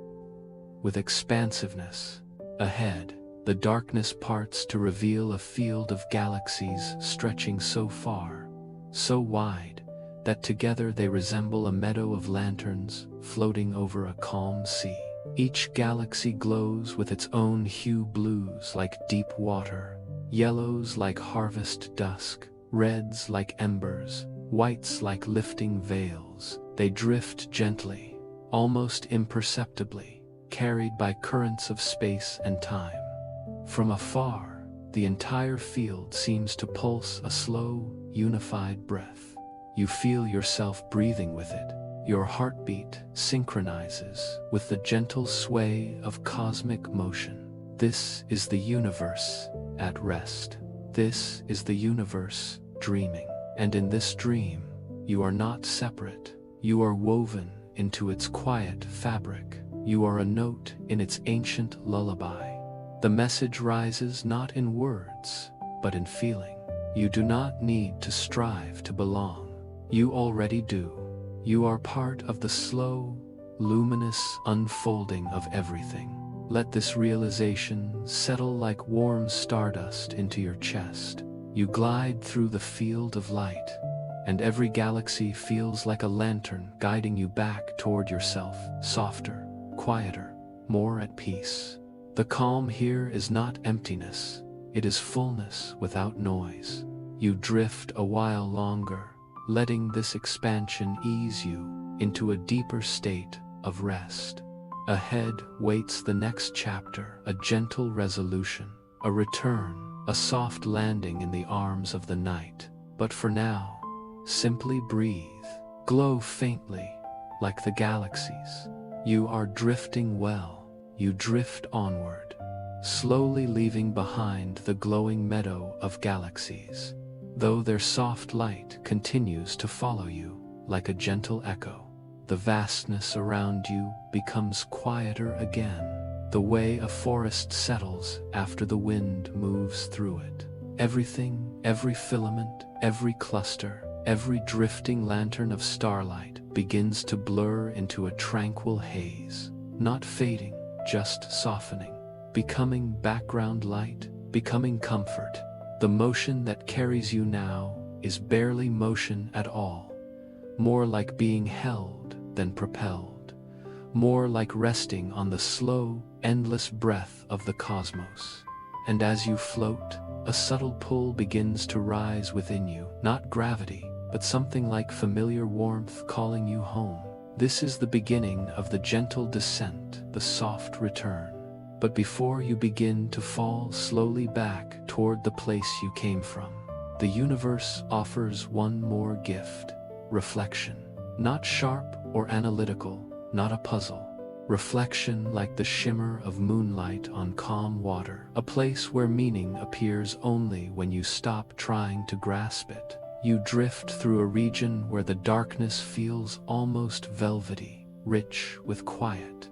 with expansiveness. Ahead, the darkness parts to reveal a field of galaxies stretching so far, so wide, that together they resemble a meadow of lanterns floating over a calm sea. Each galaxy glows with its own hue, blues like deep water, yellows like harvest dusk, reds like embers, whites like lifting veils. They drift gently, almost imperceptibly, carried by currents of space and time. From afar, the entire field seems to pulse a slow, unified breath. You feel yourself breathing with it. Your heartbeat synchronizes with the gentle sway of cosmic motion. This is the universe at rest. This is the universe dreaming. And in this dream, you are not separate. You are woven into its quiet fabric. You are a note in its ancient lullaby. The message rises not in words, but in feeling. You do not need to strive to belong. You already do. You are part of the slow, luminous unfolding of everything. Let this realization settle like warm stardust into your chest. You glide through the field of light, and every galaxy feels like a lantern guiding you back toward yourself, softer, quieter, more at peace. The calm here is not emptiness, it is fullness without noise. You drift a while longer, letting this expansion ease you into a deeper state of rest. Ahead waits the next chapter, a gentle resolution, a return, a soft landing in the arms of the night. But for now, simply breathe. Glow faintly, like the galaxies. You are drifting well. You drift onward, slowly leaving behind the glowing meadow of galaxies, though their soft light continues to follow you like a gentle echo. The vastness around you becomes quieter again, the way a forest settles after the wind moves through it. Everything, every filament, every cluster, every drifting lantern of starlight begins to blur into a tranquil haze, not fading, just softening, becoming background light, becoming comfort. The motion that carries you now is barely motion at all, more like being held than propelled, more like resting on the slow, endless breath of the cosmos. And as you float, a subtle pull begins to rise within you, not gravity, but something like familiar warmth calling you home. This is the beginning of the gentle descent, the soft return. But before you begin to fall slowly back toward the place you came from, the universe offers one more gift: reflection. Not sharp or analytical, not a puzzle. Reflection like the shimmer of moonlight on calm water, a place where meaning appears only when you stop trying to grasp it. You drift through a region where the darkness feels almost velvety, rich with quiet.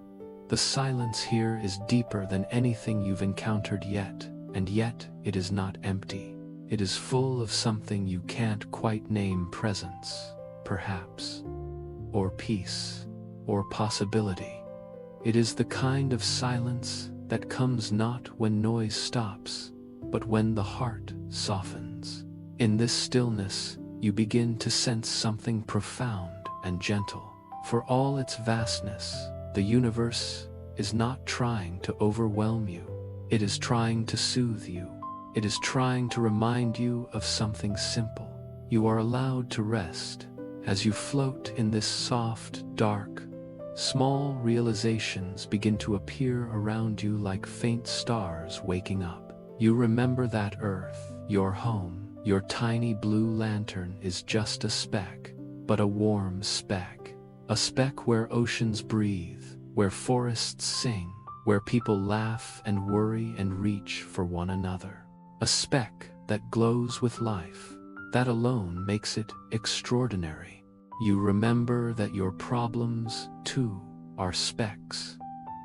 The silence here is deeper than anything you've encountered yet, and yet it is not empty. It is full of something you can't quite name: presence, perhaps, or peace, or possibility. It is the kind of silence that comes not when noise stops, but when the heart softens. In this stillness, you begin to sense something profound and gentle. For all its vastness, the universe is not trying to overwhelm you. It is trying to soothe you. It is trying to remind you of something simple. You are allowed to rest. As you float in this soft, dark, small realizations begin to appear around you like faint stars waking up. You remember that Earth, your home, your tiny blue lantern, is just a speck, but a warm speck. A speck where oceans breathe, where forests sing, where people laugh and worry and reach for one another. A speck that glows with life. That alone makes it extraordinary. You remember that your problems, too, are specks.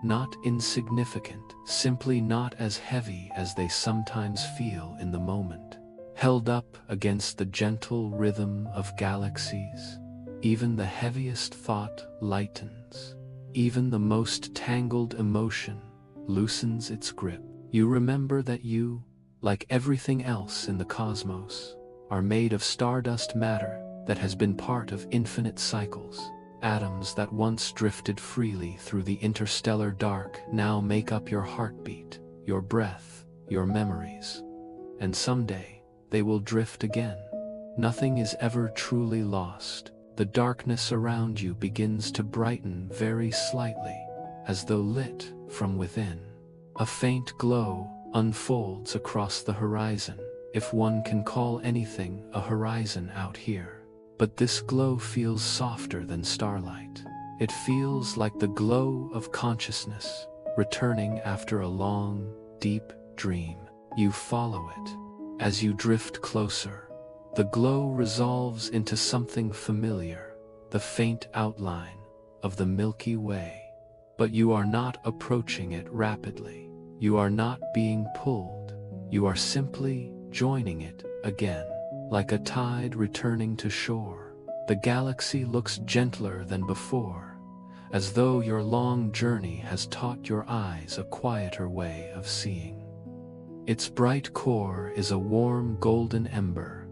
Not insignificant, simply not as heavy as they sometimes feel in the moment. Held up against the gentle rhythm of galaxies, even the heaviest thought lightens. Even the most tangled emotion loosens its grip. You remember that you, like everything else in the cosmos, are made of stardust matter that has been part of infinite cycles. Atoms that once drifted freely through the interstellar dark now make up your heartbeat, your breath, your memories. And someday, they will drift again. Nothing is ever truly lost. The darkness around you begins to brighten very slightly, as though lit from within. A faint glow unfolds across the horizon, if one can call anything a horizon out here. But this glow feels softer than starlight. It feels like the glow of consciousness, returning after a long, deep dream. You follow it. As you drift closer, the glow resolves into something familiar, the faint outline of the Milky Way. But you are not approaching it rapidly. You are not being pulled. You are simply joining it again, like a tide returning to shore. The galaxy looks gentler than before, as though your long journey has taught your eyes a quieter way of seeing. Its bright core is a warm golden ember,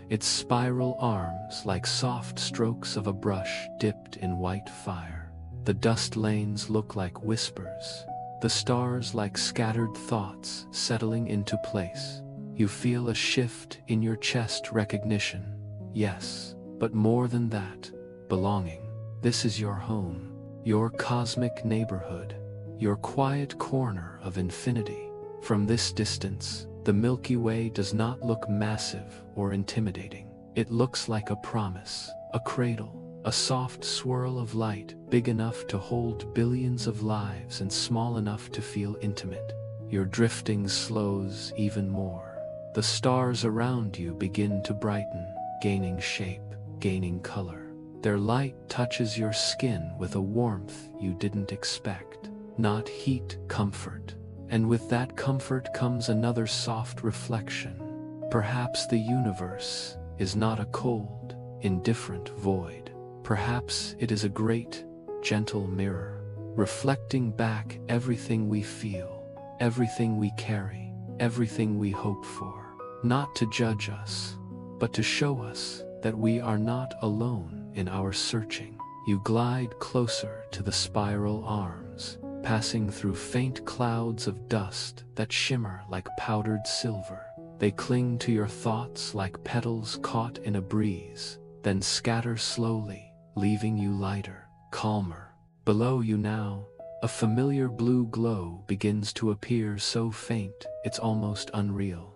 its spiral arms like soft strokes of a brush dipped in white fire. The dust lanes look like whispers, the stars like scattered thoughts settling into place. You feel a shift in your chest, recognition, yes, but more than that, belonging. This is your home, your cosmic neighborhood, your quiet corner of infinity. From this distance, the Milky Way does not look massive or intimidating. It looks like a promise, a cradle, a soft swirl of light, big enough to hold billions of lives and small enough to feel intimate. Your drifting slows even more. The stars around you begin to brighten, gaining shape, gaining color. Their light touches your skin with a warmth you didn't expect. Not heat, comfort. And with that comfort comes another soft reflection. Perhaps the universe is not a cold, indifferent void. Perhaps it is a great, gentle mirror, reflecting back everything we feel, everything we carry, everything we hope for. Not to judge us, but to show us that we are not alone in our searching. You glide closer to the spiral arms, passing through faint clouds of dust that shimmer like powdered silver. They cling to your thoughts like petals caught in a breeze, then scatter slowly, leaving you lighter, calmer. Below you now, a familiar blue glow begins to appear, so faint it's almost unreal.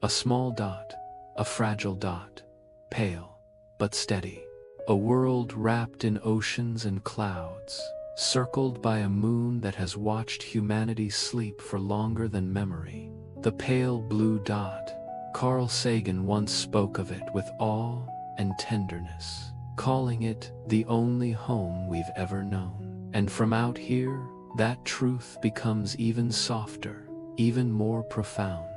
A small dot, a fragile dot, pale but steady. A world wrapped in oceans and clouds, circled by a moon that has watched humanity sleep for longer than memory. The pale blue dot. Carl Sagan once spoke of it with awe and tenderness, calling it the only home we've ever known. And from out here, that truth becomes even softer, even more profound.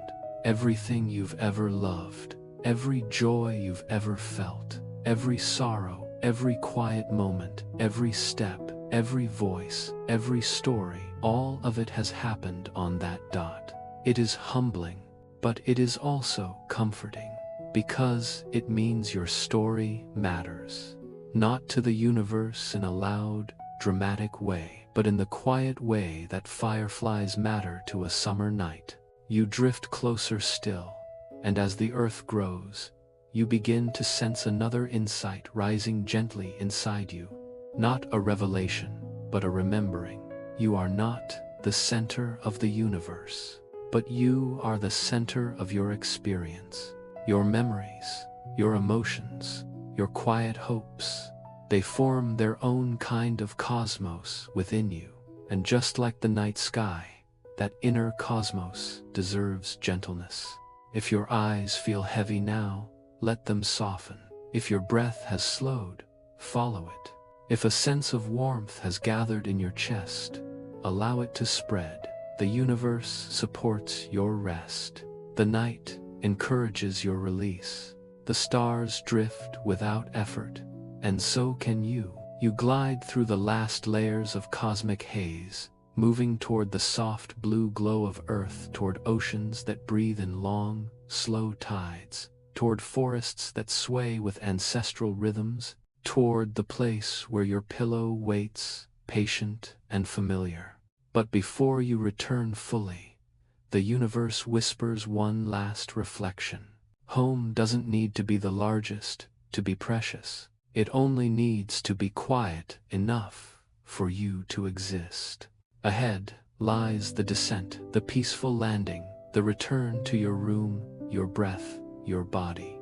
Everything you've ever loved, every joy you've ever felt, every sorrow, every quiet moment, every step, every voice, every story, all of it has happened on that dot. It is humbling, but it is also comforting, because it means your story matters. Not to the universe in a loud, dramatic way, but in the quiet way that fireflies matter to a summer night. You drift closer still, and as the earth grows, you begin to sense another insight rising gently inside you. Not a revelation, but a remembering. You are not the center of the universe, but you are the center of your experience. Your memories, your emotions, your quiet hopes, they form their own kind of cosmos within you. And just like the night sky, that inner cosmos deserves gentleness. If your eyes feel heavy now, let them soften. If your breath has slowed, follow it. If a sense of warmth has gathered in your chest, allow it to spread. The universe supports your rest. The night encourages your release. The stars drift without effort, and so can you. You glide through the last layers of cosmic haze, moving toward the soft blue glow of Earth, toward oceans that breathe in long, slow tides, toward forests that sway with ancestral rhythms, toward the place where your pillow waits, patient and familiar. But before you return fully, the universe whispers one last reflection. Home doesn't need to be the largest to be precious. It only needs to be quiet enough for you to exist. Ahead lies the descent, the peaceful landing, the return to your room, your breath, your body.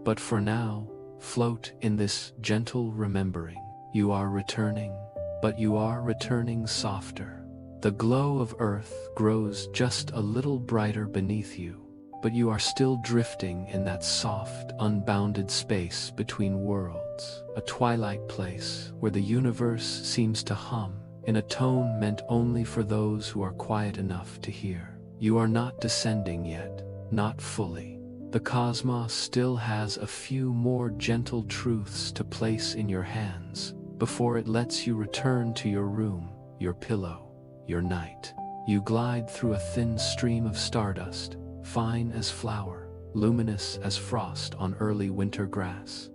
But for now, float in this gentle remembering. You are returning, but you are returning softer. The glow of Earth grows just a little brighter beneath you, but you are still drifting in that soft, unbounded space between worlds, a twilight place where the universe seems to hum in a tone meant only for those who are quiet enough to hear. You are not descending yet, not fully. The cosmos still has a few more gentle truths to place in your hands before it lets you return to your room, your pillow, your night. You glide through a thin stream of stardust, fine as flour, luminous as frost on early winter grass.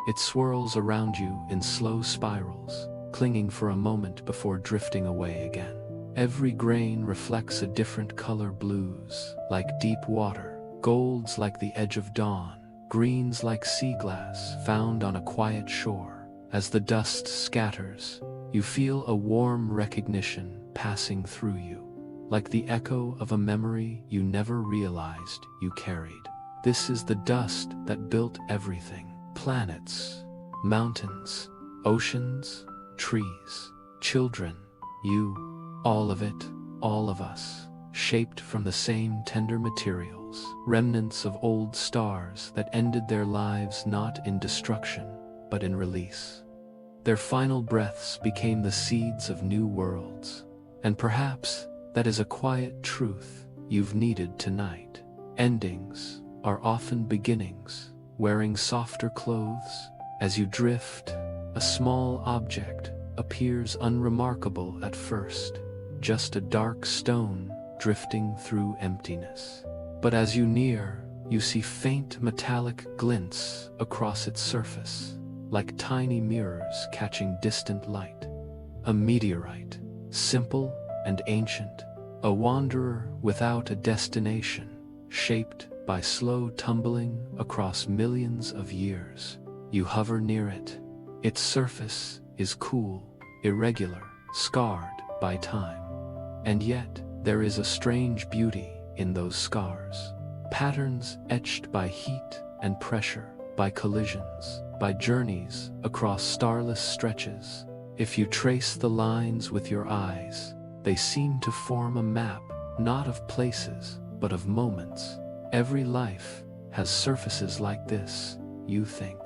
It swirls around you in slow spirals, clinging for a moment before drifting away again. Every grain reflects a different color: blues like deep water, golds like the edge of dawn, greens like sea glass found on a quiet shore. As the dust scatters, you feel a warm recognition passing through you, like the echo of a memory you never realized you carried. This is the dust that built everything: planets, mountains, oceans, trees, children, you, all of it, all of us, shaped from the same tender materials, remnants of old stars that ended their lives not in destruction, but in release. Their final breaths became the seeds of new worlds. And perhaps that is a quiet truth you've needed tonight. Endings are often beginnings, wearing softer clothes. As you drift, a small object appears unremarkable at first, just a dark stone drifting through emptiness. But as you near, you see faint metallic glints across its surface, like tiny mirrors catching distant light. A meteorite, simple and ancient, a wanderer without a destination, shaped by slow tumbling across millions of years. You hover near it. Its surface is cool, irregular, scarred by time. And yet, there is a strange beauty in those scars. Patterns etched by heat and pressure, by collisions, by journeys across starless stretches. If you trace the lines with your eyes, they seem to form a map, not of places, but of moments. Every life has surfaces like this, you think.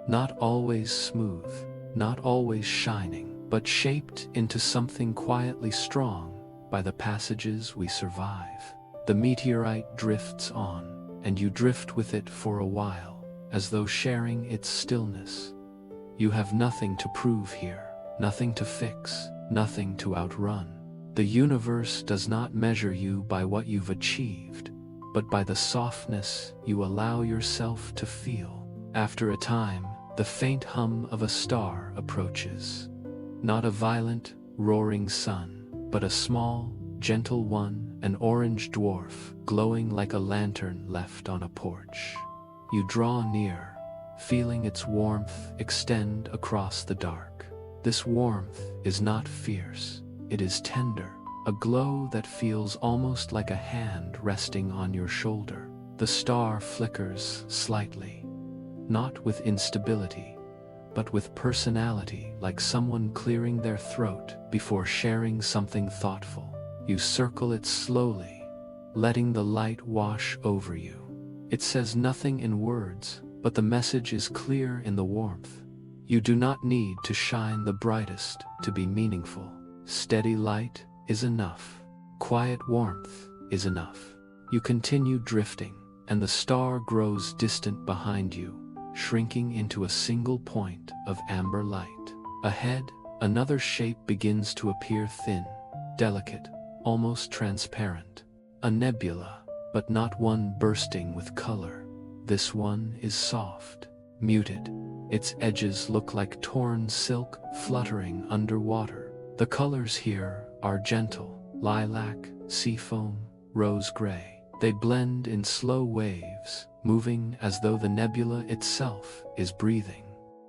Not always smooth, not always shining, but shaped into something quietly strong by the passages we survive. The meteorite drifts on, and you drift with it for a while, as though sharing its stillness. You have nothing to prove here, nothing to fix, nothing to outrun. The universe does not measure you by what you've achieved, but by the softness you allow yourself to feel. After a time, the faint hum of a star approaches. Not a violent, roaring sun, but a small, gentle one, an orange dwarf, glowing like a lantern left on a porch. You draw near, feeling its warmth extend across the dark. This warmth is not fierce, it is tender, a glow that feels almost like a hand resting on your shoulder. The star flickers slightly, not with instability, but with personality, like someone clearing their throat before sharing something thoughtful. You circle it slowly, letting the light wash over you. It says nothing in words, but the message is clear in the warmth. You do not need to shine the brightest to be meaningful. Steady light is enough. Quiet warmth is enough. You continue drifting, and the star grows distant behind you, shrinking into a single point of amber light. Ahead, another shape begins to appear, thin, delicate, almost transparent. A nebula, but not one bursting with color. This one is soft, muted. Its edges look like torn silk fluttering underwater. The colors here are gentle: lilac, seafoam, rose gray. They blend in slow waves, moving as though the nebula itself is breathing.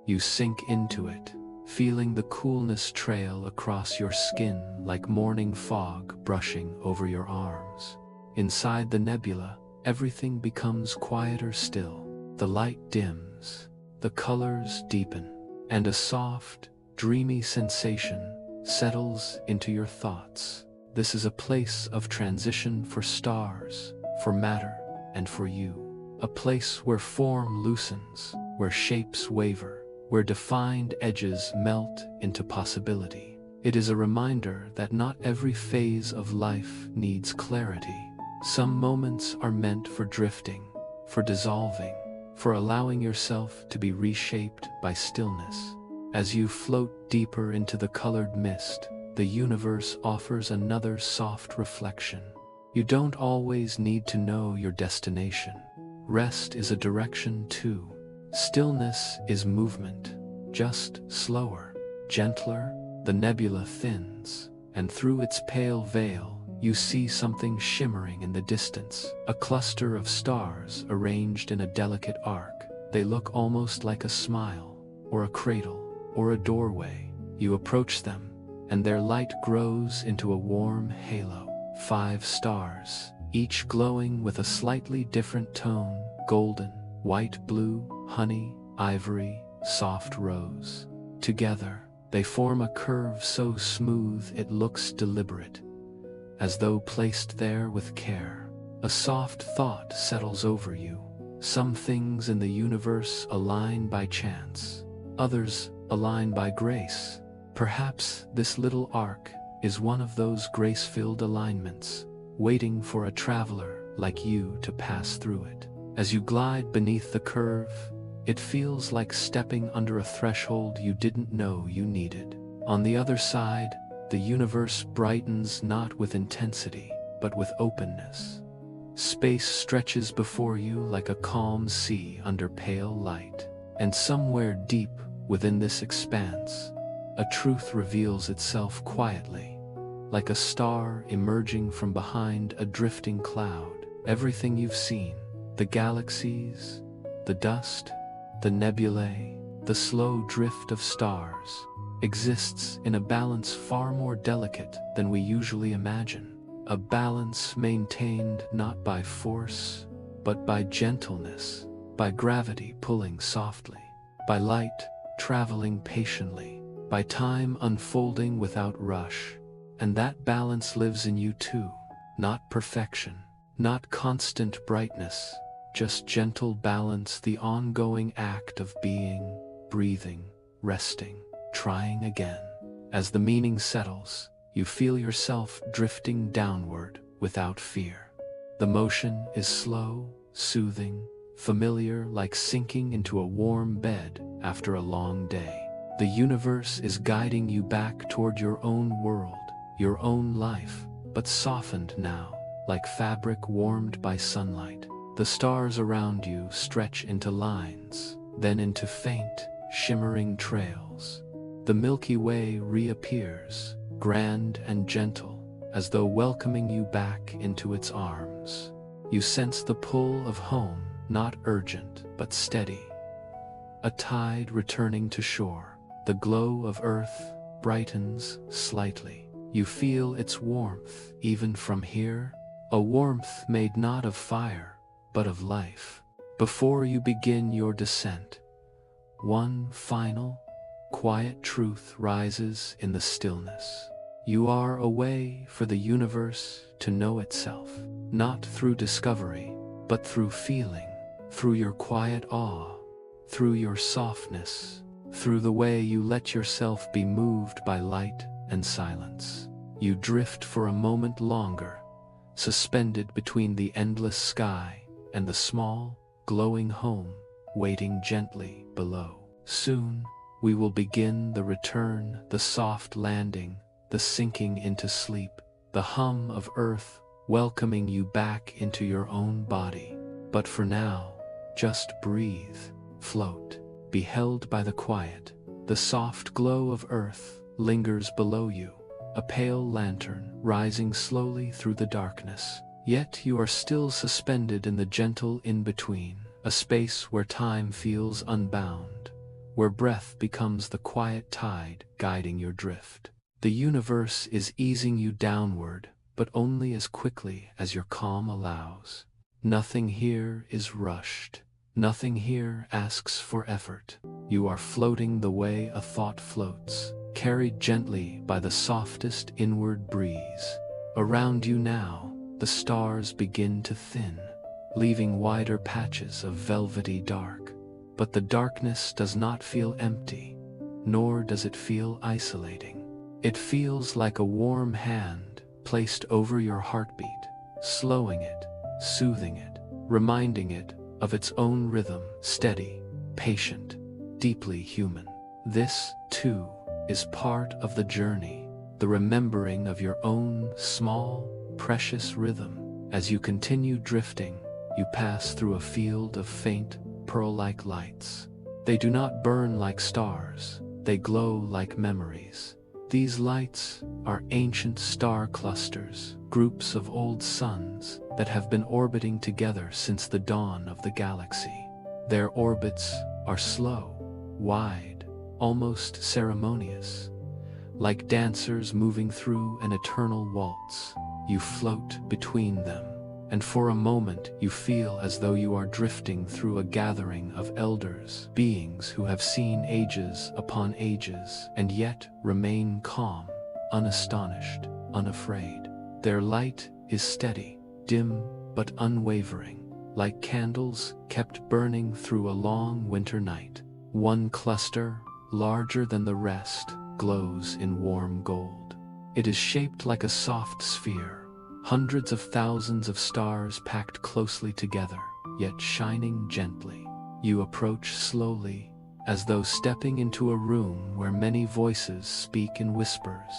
You sink into it, feeling the coolness trail across your skin like morning fog brushing over your arms. Inside the nebula, everything becomes quieter still. The light dims, the colors deepen, and a soft, dreamy sensation settles into your thoughts. This is a place of transition for stars, for matter, and for you. A place where form loosens, where shapes waver, where defined edges melt into possibility. It is a reminder that not every phase of life needs clarity. Some moments are meant for drifting, for dissolving, for allowing yourself to be reshaped by stillness. As you float deeper into the colored mist, the universe offers another soft reflection. You don't always need to know your destination. Rest is a direction too. Stillness is movement, just slower, gentler. The nebula thins, and through its pale veil, you see something shimmering in the distance. A cluster of stars arranged in a delicate arc. They look almost like a smile, or a cradle, or a doorway. You approach them, and their light grows into a warm halo. 5 stars, each glowing with a slightly different tone: golden, white, blue, honey, ivory, soft rose. Together, they form a curve so smooth it looks deliberate, as though placed there with care. A soft thought settles over you. Some things in the universe align by chance, others align by grace. Perhaps this little arc is one of those grace-filled alignments, waiting for a traveler like you to pass through it. As you glide beneath the curve, it feels like stepping under a threshold you didn't know you needed. On the other side, the universe brightens not with intensity, but with openness. Space stretches before you like a calm sea under pale light. And somewhere deep within this expanse, a truth reveals itself quietly. like a star emerging from behind a drifting cloud. Everything you've seen, the galaxies, the dust, the nebulae, the slow drift of stars, exists in a balance far more delicate than we usually imagine. A balance maintained not by force, but by gentleness, by gravity pulling softly, by light traveling patiently, by time unfolding without rush. And that balance lives in you too. Not perfection, not constant brightness, just gentle balance, the ongoing act of being, breathing, resting, trying again. As the meaning settles, you feel yourself drifting downward without fear. The motion is slow, soothing, familiar, like sinking into a warm bed after a long day. The universe is guiding you back toward your own world, your own life, but softened now, like fabric warmed by sunlight. The stars around you stretch into lines, then into faint, shimmering trails. The Milky Way reappears, grand and gentle, as though welcoming you back into its arms. You sense the pull of home, not urgent, but steady. A tide returning to shore. The glow of earth brightens slightly. You feel its warmth even from here, a warmth made not of fire, but of life. Before you begin your descent, one final, quiet truth rises in the stillness. You are a way for the universe to know itself, not through discovery, but through feeling, through your quiet awe, through your softness, through the way you let yourself be moved by light and silence. You drift for a moment longer, suspended between the endless sky and the small, glowing home waiting gently below. Soon, we will begin the return, the soft landing, the sinking into sleep, the hum of earth welcoming you back into your own body. But for now, just breathe, float, be held by the quiet. The soft glow of earth lingers below you, a pale lantern rising slowly through the darkness. Yet you are still suspended in the gentle in-between, a space where time feels unbound, where breath becomes the quiet tide guiding your drift. The universe is easing you downward, but only as quickly as your calm allows. Nothing here is rushed. Nothing here asks for effort. You are floating the way a thought floats, carried gently by the softest inward breeze. Around you now, the stars begin to thin, leaving wider patches of velvety dark. But the darkness does not feel empty, nor does it feel isolating. It feels like a warm hand placed over your heartbeat, slowing it, soothing it, reminding it of its own rhythm, steady, patient, deeply human. This, too, is part of the journey, the remembering of your own small, precious rhythm. As you continue drifting, you pass through a field of faint, pearl-like lights. They do not burn like stars, they glow like memories. These lights are ancient star clusters, groups of old suns that have been orbiting together since the dawn of the galaxy. Their orbits are slow, wide, almost ceremonious, like dancers moving through an eternal waltz. You float between them, and for a moment you feel as though you are drifting through a gathering of elders, beings who have seen ages upon ages and yet remain calm, unastonished, unafraid. Their light is steady, dim but unwavering, like candles kept burning through a long winter night. One cluster, larger than the rest, glows in warm gold. It is shaped like a soft sphere, hundreds of thousands of stars packed closely together, yet shining gently. You approach slowly, as though stepping into a room where many voices speak in whispers.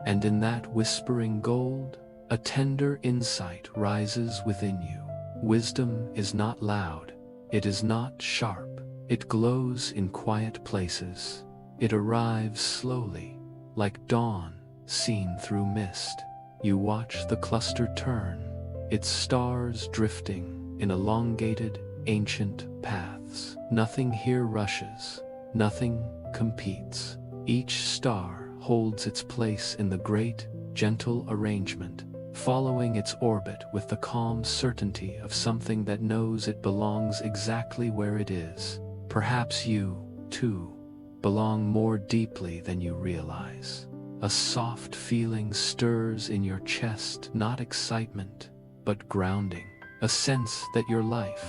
And in that whispering gold, a tender insight rises within you. Wisdom is not loud, it is not sharp, it glows in quiet places. It arrives slowly, like dawn, seen through mist. You watch the cluster turn, its stars drifting in elongated, ancient paths. Nothing here rushes, nothing competes. Each star holds its place in the great, gentle arrangement, following its orbit with the calm certainty of something that knows it belongs exactly where it is. Perhaps you, too, belong more deeply than you realize. A soft feeling stirs in your chest, not excitement, but grounding. A sense that your life,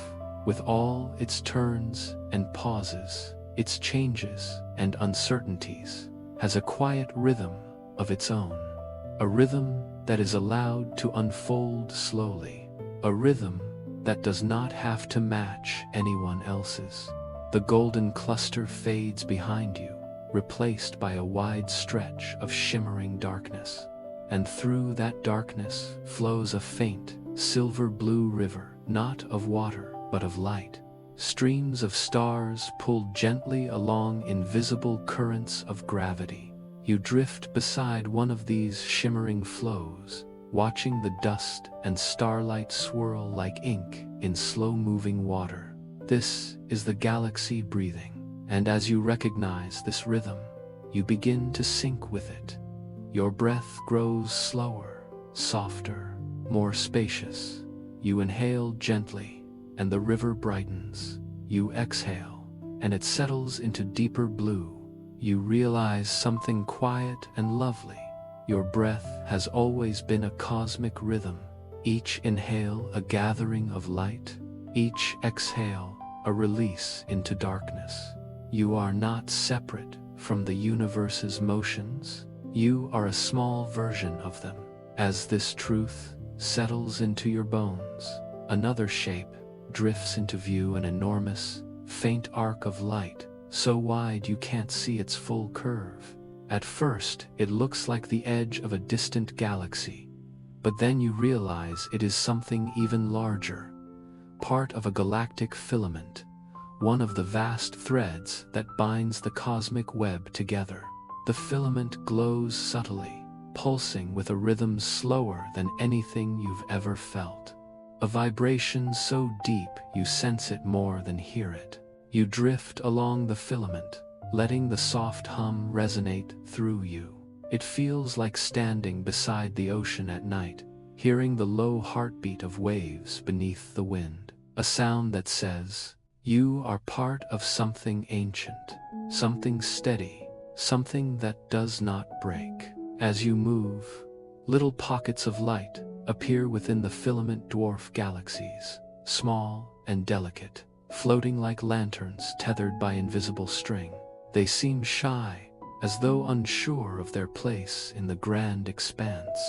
with all its turns and pauses, its changes and uncertainties, has a quiet rhythm of its own. A rhythm that is allowed to unfold slowly. A rhythm that does not have to match anyone else's. The golden cluster fades behind you, replaced by a wide stretch of shimmering darkness. And through that darkness flows a faint, silver-blue river, not of water, but of light. Streams of stars pulled gently along invisible currents of gravity. You drift beside one of these shimmering flows, watching the dust and starlight swirl like ink in slow-moving water. This is the galaxy breathing, and as you recognize this rhythm, you begin to sync with it. Your breath grows slower, softer, more spacious. You inhale gently, and the river brightens. You exhale, and it settles into deeper blue. You realize something quiet and lovely. Your breath has always been a cosmic rhythm. Each inhale a gathering of light, each exhale a release into darkness. You are not separate from the universe's motions. You are a small version of them. As this truth settles into your bones, another shape drifts into view, an enormous, faint arc of light, so wide you can't see its full curve. At first, it looks like the edge of a distant galaxy, but then you realize it is something even larger, part of a galactic filament, one of the vast threads that binds the cosmic web together. The filament glows subtly, pulsing with a rhythm slower than anything you've ever felt. A vibration so deep you sense it more than hear it. You drift along the filament, letting the soft hum resonate through you. It feels like standing beside the ocean at night, hearing the low heartbeat of waves beneath the wind. A sound that says, you are part of something ancient, something steady, something that does not break. As you move, little pockets of light appear within the filament dwarf galaxies, small and delicate, floating like lanterns tethered by invisible string. They seem shy, as though unsure of their place in the grand expanse.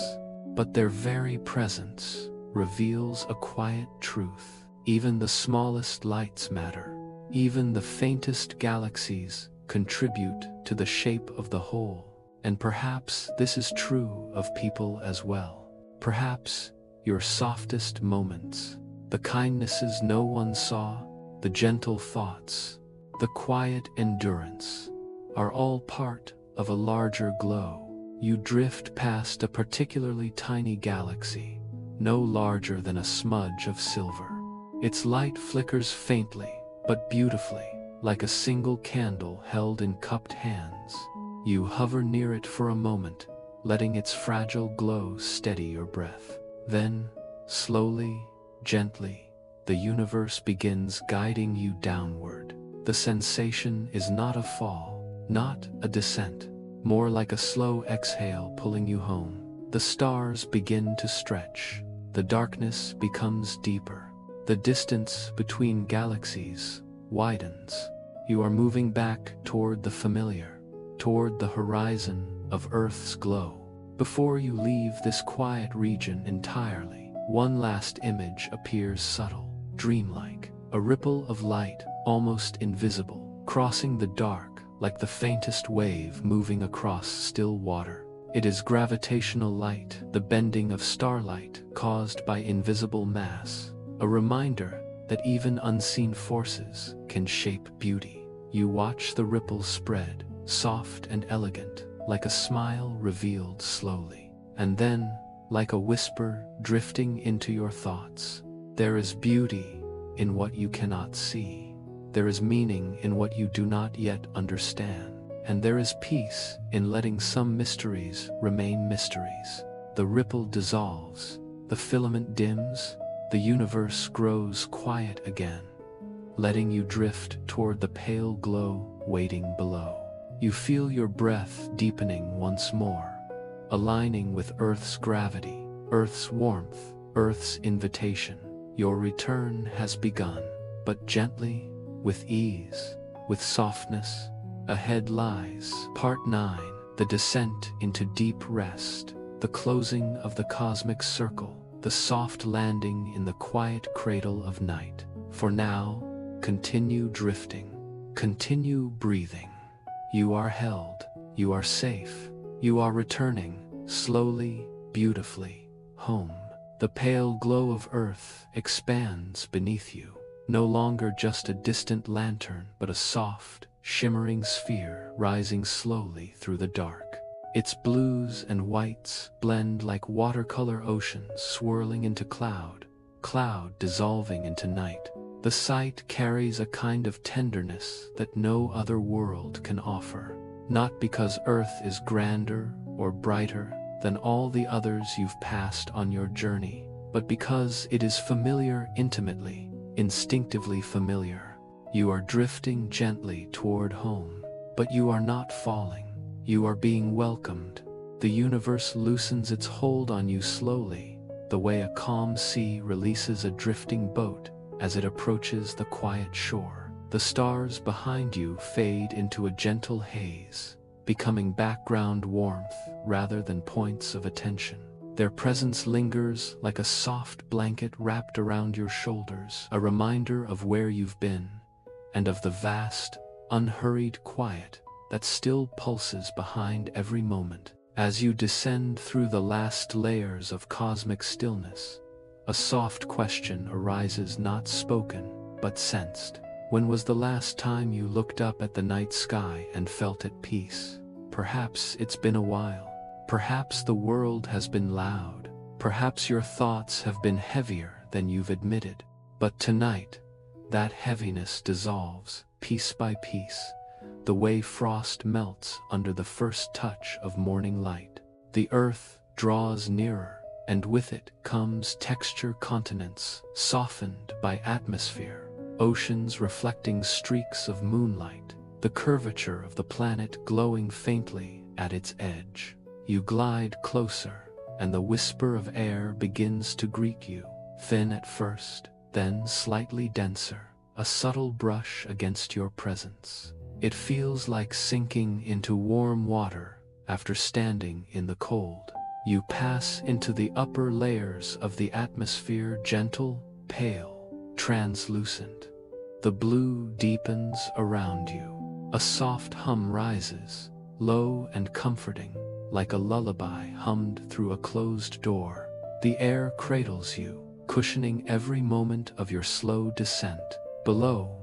But their very presence reveals a quiet truth. Even the smallest lights matter. Even the faintest galaxies contribute to the shape of the whole. And perhaps this is true of people as well. Perhaps your softest moments, the kindnesses no one saw, the gentle thoughts, the quiet endurance, are all part of a larger glow. You drift past a particularly tiny galaxy, no larger than a smudge of silver. Its light flickers faintly, but beautifully, like a single candle held in cupped hands. You hover near it for a moment, letting its fragile glow steady your breath. Then, slowly, gently, the universe begins guiding you downward. The sensation is not a fall, not a descent, more like a slow exhale pulling you home. The stars begin to stretch. The darkness becomes deeper. The distance between galaxies widens. You are moving back toward the familiar, toward the horizon of Earth's glow. Before you leave this quiet region entirely, one last image appears, subtle, dreamlike, a ripple of light, almost invisible, crossing the dark like the faintest wave moving across still water. It is gravitational light, the bending of starlight caused by invisible mass, a reminder that even unseen forces can shape beauty. You watch the ripple spread, soft and elegant, like a smile revealed slowly. And then, like a whisper drifting into your thoughts, there is beauty in what you cannot see. There is meaning in what you do not yet understand. And there is peace in letting some mysteries remain mysteries. The ripple dissolves, the filament dims, the universe grows quiet again, letting you drift toward the pale glow waiting below. You feel your breath deepening once more, aligning with Earth's gravity, Earth's warmth, Earth's invitation. Your return has begun, but gently, with ease, with softness. Ahead lies Part 9, the descent into deep rest, the closing of the cosmic circle, the soft landing in the quiet cradle of night. For now, continue drifting, continue breathing. You are held, you are safe, you are returning, slowly, beautifully, home. The pale glow of Earth expands beneath you, no longer just a distant lantern, but a soft, shimmering sphere rising slowly through the dark. Its blues and whites blend like watercolor oceans swirling into cloud, cloud dissolving into night. The sight carries a kind of tenderness that no other world can offer, not because Earth is grander or brighter than all the others you've passed on your journey, but because it is familiar intimately, instinctively familiar. You are drifting gently toward home, but you are not falling. You are being welcomed. The universe loosens its hold on you slowly, the way a calm sea releases a drifting boat as it approaches the quiet shore. The stars behind you fade into a gentle haze, becoming background warmth rather than points of attention. Their presence lingers like a soft blanket wrapped around your shoulders, a reminder of where you've been, and of the vast, unhurried quiet that still pulses behind every moment. As you descend through the last layers of cosmic stillness, a soft question arises, not spoken, but sensed. When was the last time you looked up at the night sky and felt at peace? Perhaps it's been a while. Perhaps the world has been loud. Perhaps your thoughts have been heavier than you've admitted. But tonight, that heaviness dissolves, piece by piece, the way frost melts under the first touch of morning light. The earth draws nearer, and with it comes texture, continents softened by atmosphere, oceans reflecting streaks of moonlight, the curvature of the planet glowing faintly at its edge. You glide closer, and the whisper of air begins to greet you, thin at first, then slightly denser, a subtle brush against your presence. It feels like sinking into warm water after standing in the cold. You pass into the upper layers of the atmosphere, gentle, pale, translucent. The blue deepens around you. A soft hum rises, low and comforting, like a lullaby hummed through a closed door. The air cradles you, cushioning every moment of your slow descent. Below,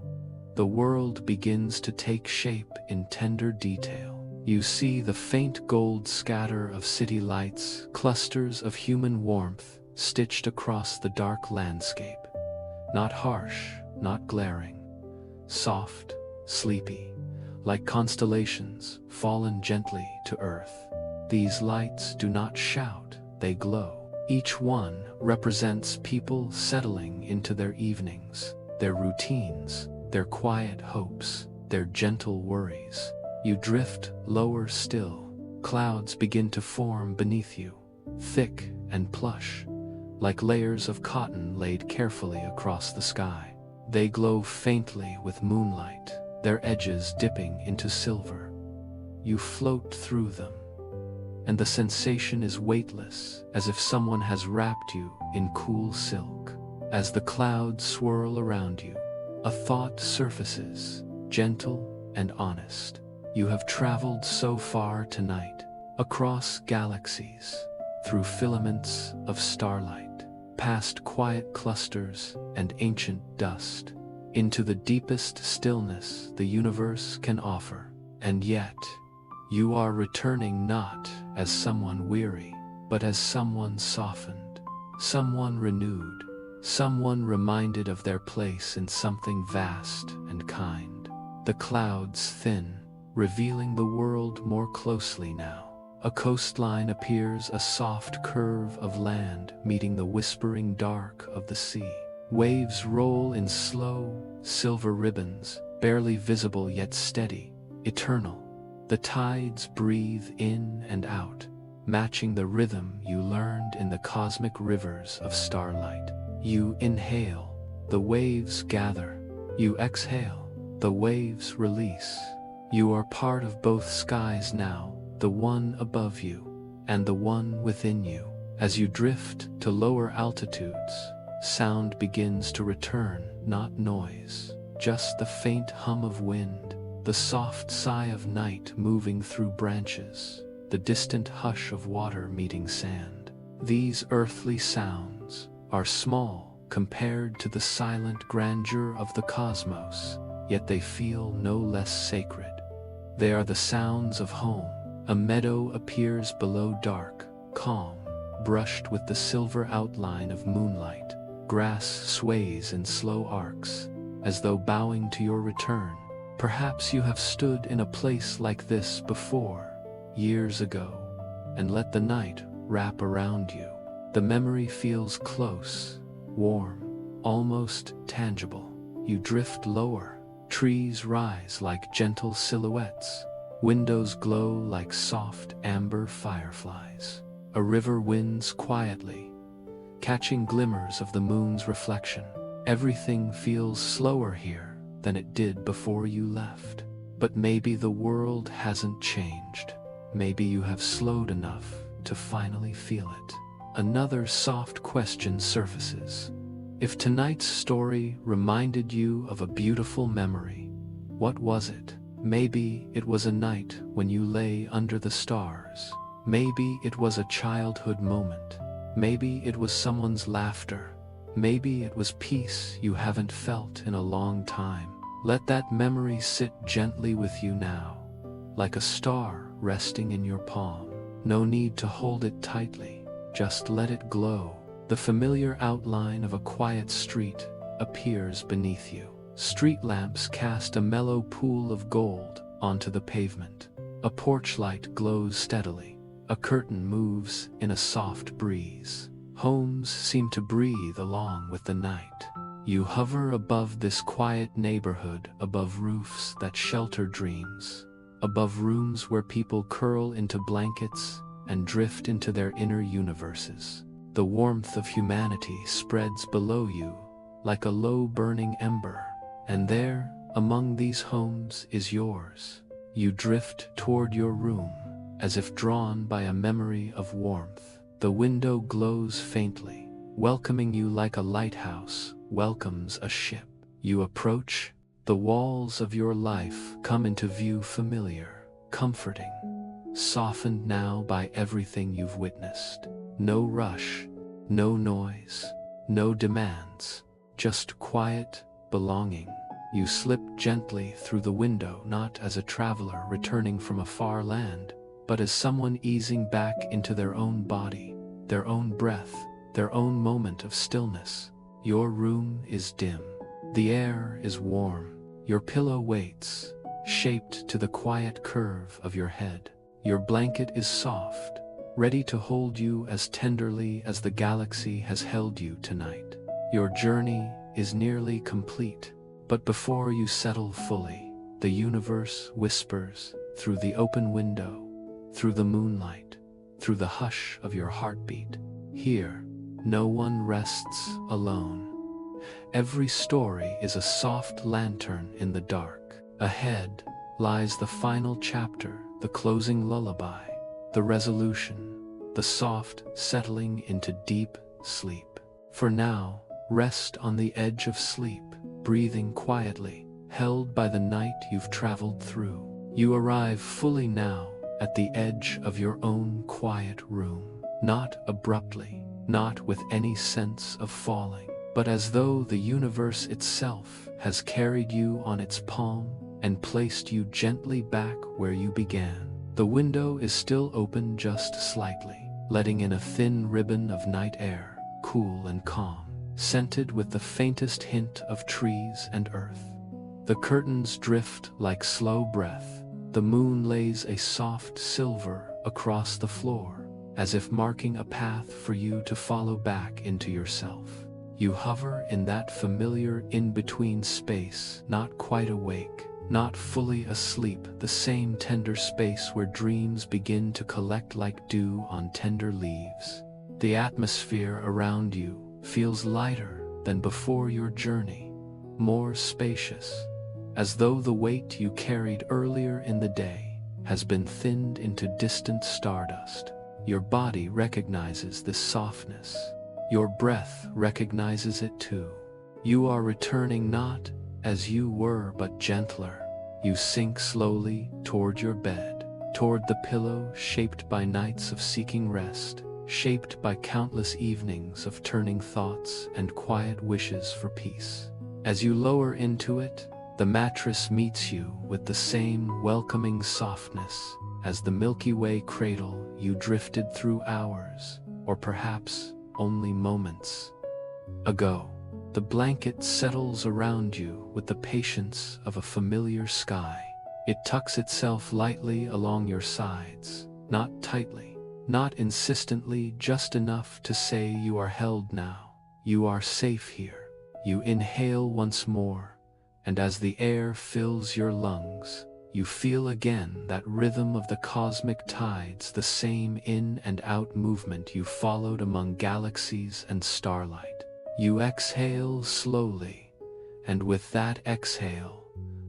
the world begins to take shape in tender detail. You see the faint gold scatter of city lights, clusters of human warmth stitched across the dark landscape. Not harsh, not glaring, soft, sleepy, like constellations fallen gently to earth. These lights do not shout, they glow. Each one represents people settling into their evenings, their routines, their quiet hopes, their gentle worries. You drift lower still. Clouds begin to form beneath you, thick and plush, like layers of cotton laid carefully across the sky. They glow faintly with moonlight, their edges dipping into silver. You float through them, and the sensation is weightless, as if someone has wrapped you in cool silk. As the clouds swirl around you, a thought surfaces, gentle and honest. You have traveled so far tonight, across galaxies, through filaments of starlight, past quiet clusters and ancient dust, into the deepest stillness the universe can offer. And yet, You are returning not as someone weary, but as someone softened, someone renewed, someone reminded of their place in something vast and kind. The clouds thin, revealing the world more closely now. A coastline appears, a soft curve of land meeting the whispering dark of the sea. Waves roll in slow, silver ribbons, barely visible yet steady, eternal. The tides breathe in and out, matching the rhythm you learned in the cosmic rivers of starlight. You inhale, the waves gather. You exhale, the waves release. You are part of both skies now, the one above you and the one within you. As you drift to lower altitudes, sound begins to return, not noise, just the faint hum of wind, the soft sigh of night moving through branches, the distant hush of water meeting sand. These earthly sounds are small compared to the silent grandeur of the cosmos, yet they feel no less sacred. They are the sounds of home. A meadow appears below dark, calm, brushed with the silver outline of moonlight. Grass sways in slow arcs, as though bowing to your return. Perhaps you have stood in a place like this before, years ago, and let the night wrap around you. The memory feels close, warm, almost tangible. You drift lower. Trees rise like gentle silhouettes. Windows glow like soft amber fireflies. A river winds quietly, catching glimmers of the moon's reflection. Everything feels slower here than it did before you left. But maybe the world hasn't changed. Maybe you have slowed enough to finally feel it. Another soft question surfaces. If tonight's story reminded you of a beautiful memory, what was it? Maybe it was a night when you lay under the stars. Maybe it was a childhood moment. Maybe it was someone's laughter. Maybe it was peace you haven't felt in a long time. Let that memory sit gently with you now, like a star resting in your palm. No need to hold it tightly, just let it glow. The familiar outline of a quiet street appears beneath you. Street lamps cast a mellow pool of gold onto the pavement. A porch light glows steadily. A curtain moves in a soft breeze. Homes seem to breathe along with the night. You hover above this quiet neighborhood, above roofs that shelter dreams, above rooms where people curl into blankets and drift into their inner universes. The warmth of humanity spreads below you like a low burning ember, and there, among these homes, is yours. You drift toward your room, as if drawn by a memory of warmth. The window glows faintly, welcoming you like a lighthouse welcomes a ship. You approach. The walls of your life come into view, familiar, comforting, softened now by everything you've witnessed. No rush, no noise, no demands, just quiet belonging. You slip gently through the window, not as a traveler returning from a far land, but as someone easing back into their own body, their own breath, their own moment of stillness. Your room is dim. The air is warm. Your pillow waits, shaped to the quiet curve of your head. Your blanket is soft, ready to hold you as tenderly as the galaxy has held you tonight. Your journey is nearly complete, but before you settle fully, the universe whispers through the open window, through the moonlight, through the hush of your heartbeat. Here, no one rests alone. Every story is a soft lantern in the dark. Ahead lies the final chapter, the closing lullaby, the resolution, the soft settling into deep sleep. For now, rest on the edge of sleep, breathing quietly, held by the night you've traveled through. You arrive fully now at the edge of your own quiet room, not abruptly, not with any sense of falling, but as though the universe itself has carried you on its palm and placed you gently back where you began. The window is still open just slightly, letting in a thin ribbon of night air, cool and calm, scented with the faintest hint of trees and earth. The curtains drift like slow breath. The moon lays a soft silver across the floor, as if marking a path for you to follow back into yourself. You hover in that familiar in-between space, not quite awake, not fully asleep, the same tender space where dreams begin to collect like dew on tender leaves. The atmosphere around you feels lighter than before your journey, more spacious, as though the weight you carried earlier in the day has been thinned into distant stardust. Your body recognizes this softness. Your breath recognizes it too. You are returning not as you were but gentler. You sink slowly toward your bed, toward the pillow shaped by nights of seeking rest, shaped by countless evenings of turning thoughts and quiet wishes for peace. As you lower into it, the mattress meets you with the same welcoming softness as the Milky Way cradle you drifted through hours, or perhaps only moments ago. The blanket settles around you with the patience of a familiar sky. It tucks itself lightly along your sides, not tightly, not insistently, just enough to say you are held now. You are safe here. You inhale once more, and as the air fills your lungs, you feel again that rhythm of the cosmic tides, the same in and out movement you followed among galaxies and starlight. You exhale slowly, and with that exhale,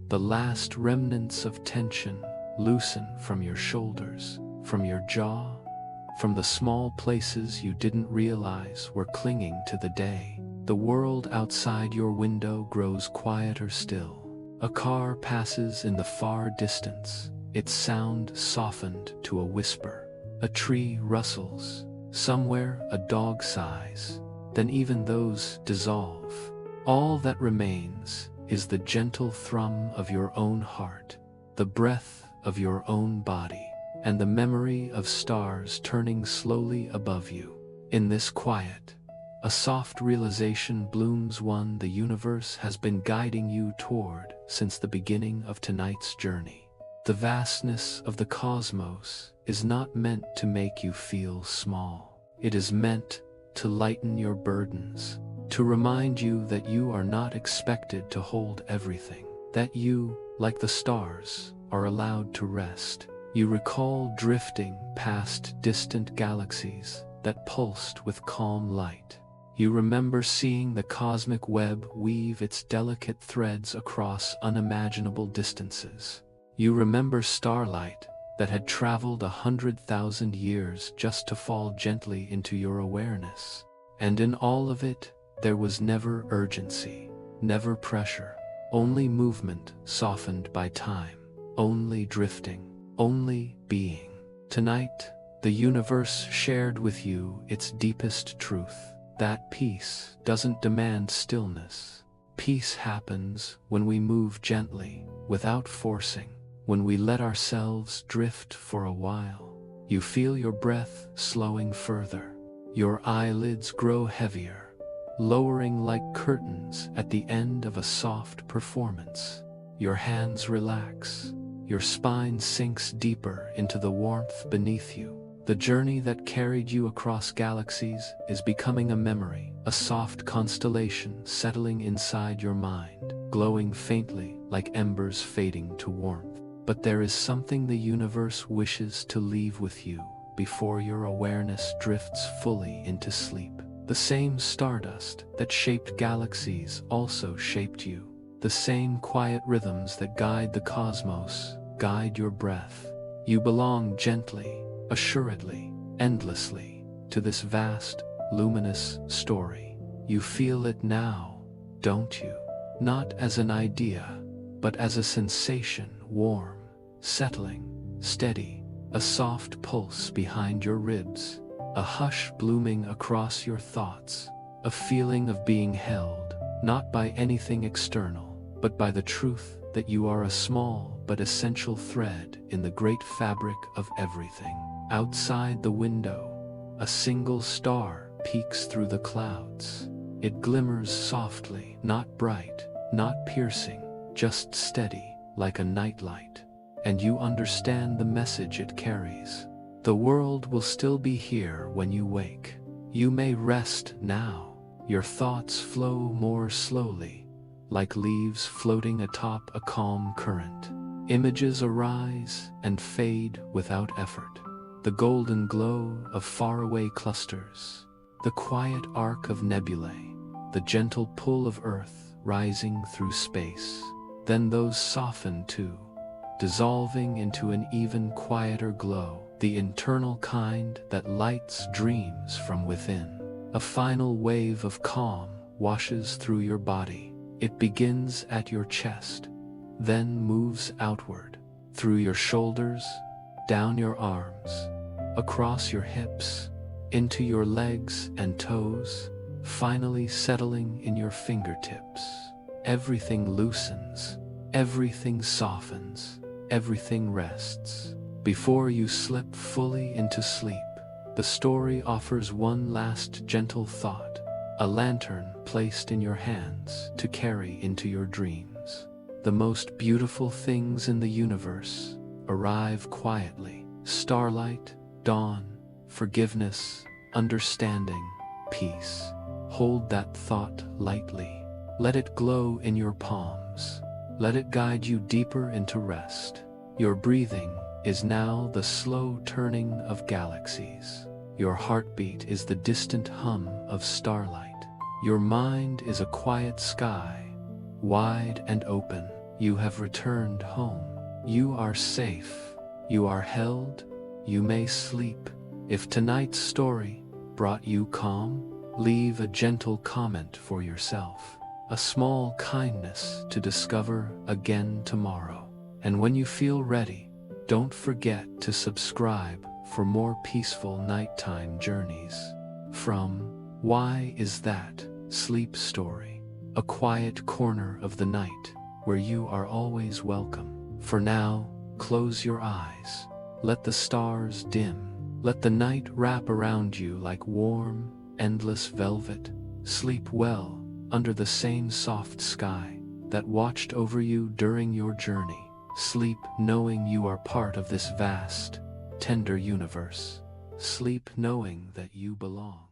the last remnants of tension loosen from your shoulders, from your jaw, from the small places you didn't realize were clinging to the day. The world outside your window grows quieter still. A car passes in the far distance, its sound softened to a whisper. A tree rustles. Somewhere a dog sighs. Then even those dissolve. All that remains is the gentle thrum of your own heart, the breath of your own body, and the memory of stars turning slowly above you. In this quiet, a soft realization blooms, one the universe has been guiding you toward since the beginning of tonight's journey. The vastness of the cosmos is not meant to make you feel small. It is meant to lighten your burdens, to remind you that you are not expected to hold everything, that you, like the stars, are allowed to rest. You recall drifting past distant galaxies that pulsed with calm light. You remember seeing the cosmic web weave its delicate threads across unimaginable distances. You remember starlight that had traveled 100,000 years just to fall gently into your awareness. And in all of it, there was never urgency, never pressure, only movement softened by time, only drifting, only being. Tonight, the universe shared with you its deepest truth. That peace doesn't demand stillness. Peace happens when we move gently, without forcing, when we let ourselves drift for a while. You feel your breath slowing further. Your eyelids grow heavier, lowering like curtains at the end of a soft performance. Your hands relax. Your spine sinks deeper into the warmth beneath you. The journey that carried you across galaxies is becoming a memory, a soft constellation settling inside your mind, glowing faintly like embers fading to warmth. But there is something the universe wishes to leave with you before your awareness drifts fully into sleep. The same stardust that shaped galaxies also shaped you. The same quiet rhythms that guide the cosmos guide your breath. You belong gently, assuredly, endlessly, to this vast, luminous story. You feel it now, don't you? Not as an idea, but as a sensation, warm, settling, steady, a soft pulse behind your ribs, a hush blooming across your thoughts, a feeling of being held, not by anything external, but by the truth that you are a small but essential thread in the great fabric of everything. Outside the window, a single star peeks through the clouds. It glimmers softly, not bright, not piercing, just steady, like a nightlight. And you understand the message it carries. The world will still be here when you wake. You may rest now. Your thoughts flow more slowly, like leaves floating atop a calm current. Images arise and fade without effort. The golden glow of faraway clusters, the quiet arc of nebulae, the gentle pull of Earth rising through space. Then those soften too, dissolving into an even quieter glow, the internal kind that lights dreams from within. A final wave of calm washes through your body. It begins at your chest, then moves outward, through your shoulders, down your arms, across your hips, into your legs and toes, finally settling in your fingertips. Everything loosens, everything softens, everything rests. Before you slip fully into sleep, the story offers one last gentle thought, a lantern placed in your hands to carry into your dreams. The most beautiful things in the universe arrive quietly: starlight, dawn, forgiveness, understanding, peace. Hold that thought lightly. Let it glow in your palms. Let it guide you deeper into rest. Your breathing is now the slow turning of galaxies. Your heartbeat is the distant hum of starlight. Your mind is a quiet sky, wide and open. You have returned home. You are safe. You are held. You may sleep. If tonight's story brought you calm, leave a gentle comment for yourself. A small kindness to discover again tomorrow. And when you feel ready, don't forget to subscribe for more peaceful nighttime journeys. From Why Is That? Sleep Story. A quiet corner of the night where you are always welcome. For now, close your eyes. Let the stars dim. Let the night wrap around you like warm, endless velvet. Sleep well under the same soft sky that watched over you during your journey. Sleep knowing you are part of this vast, tender universe. Sleep knowing that you belong.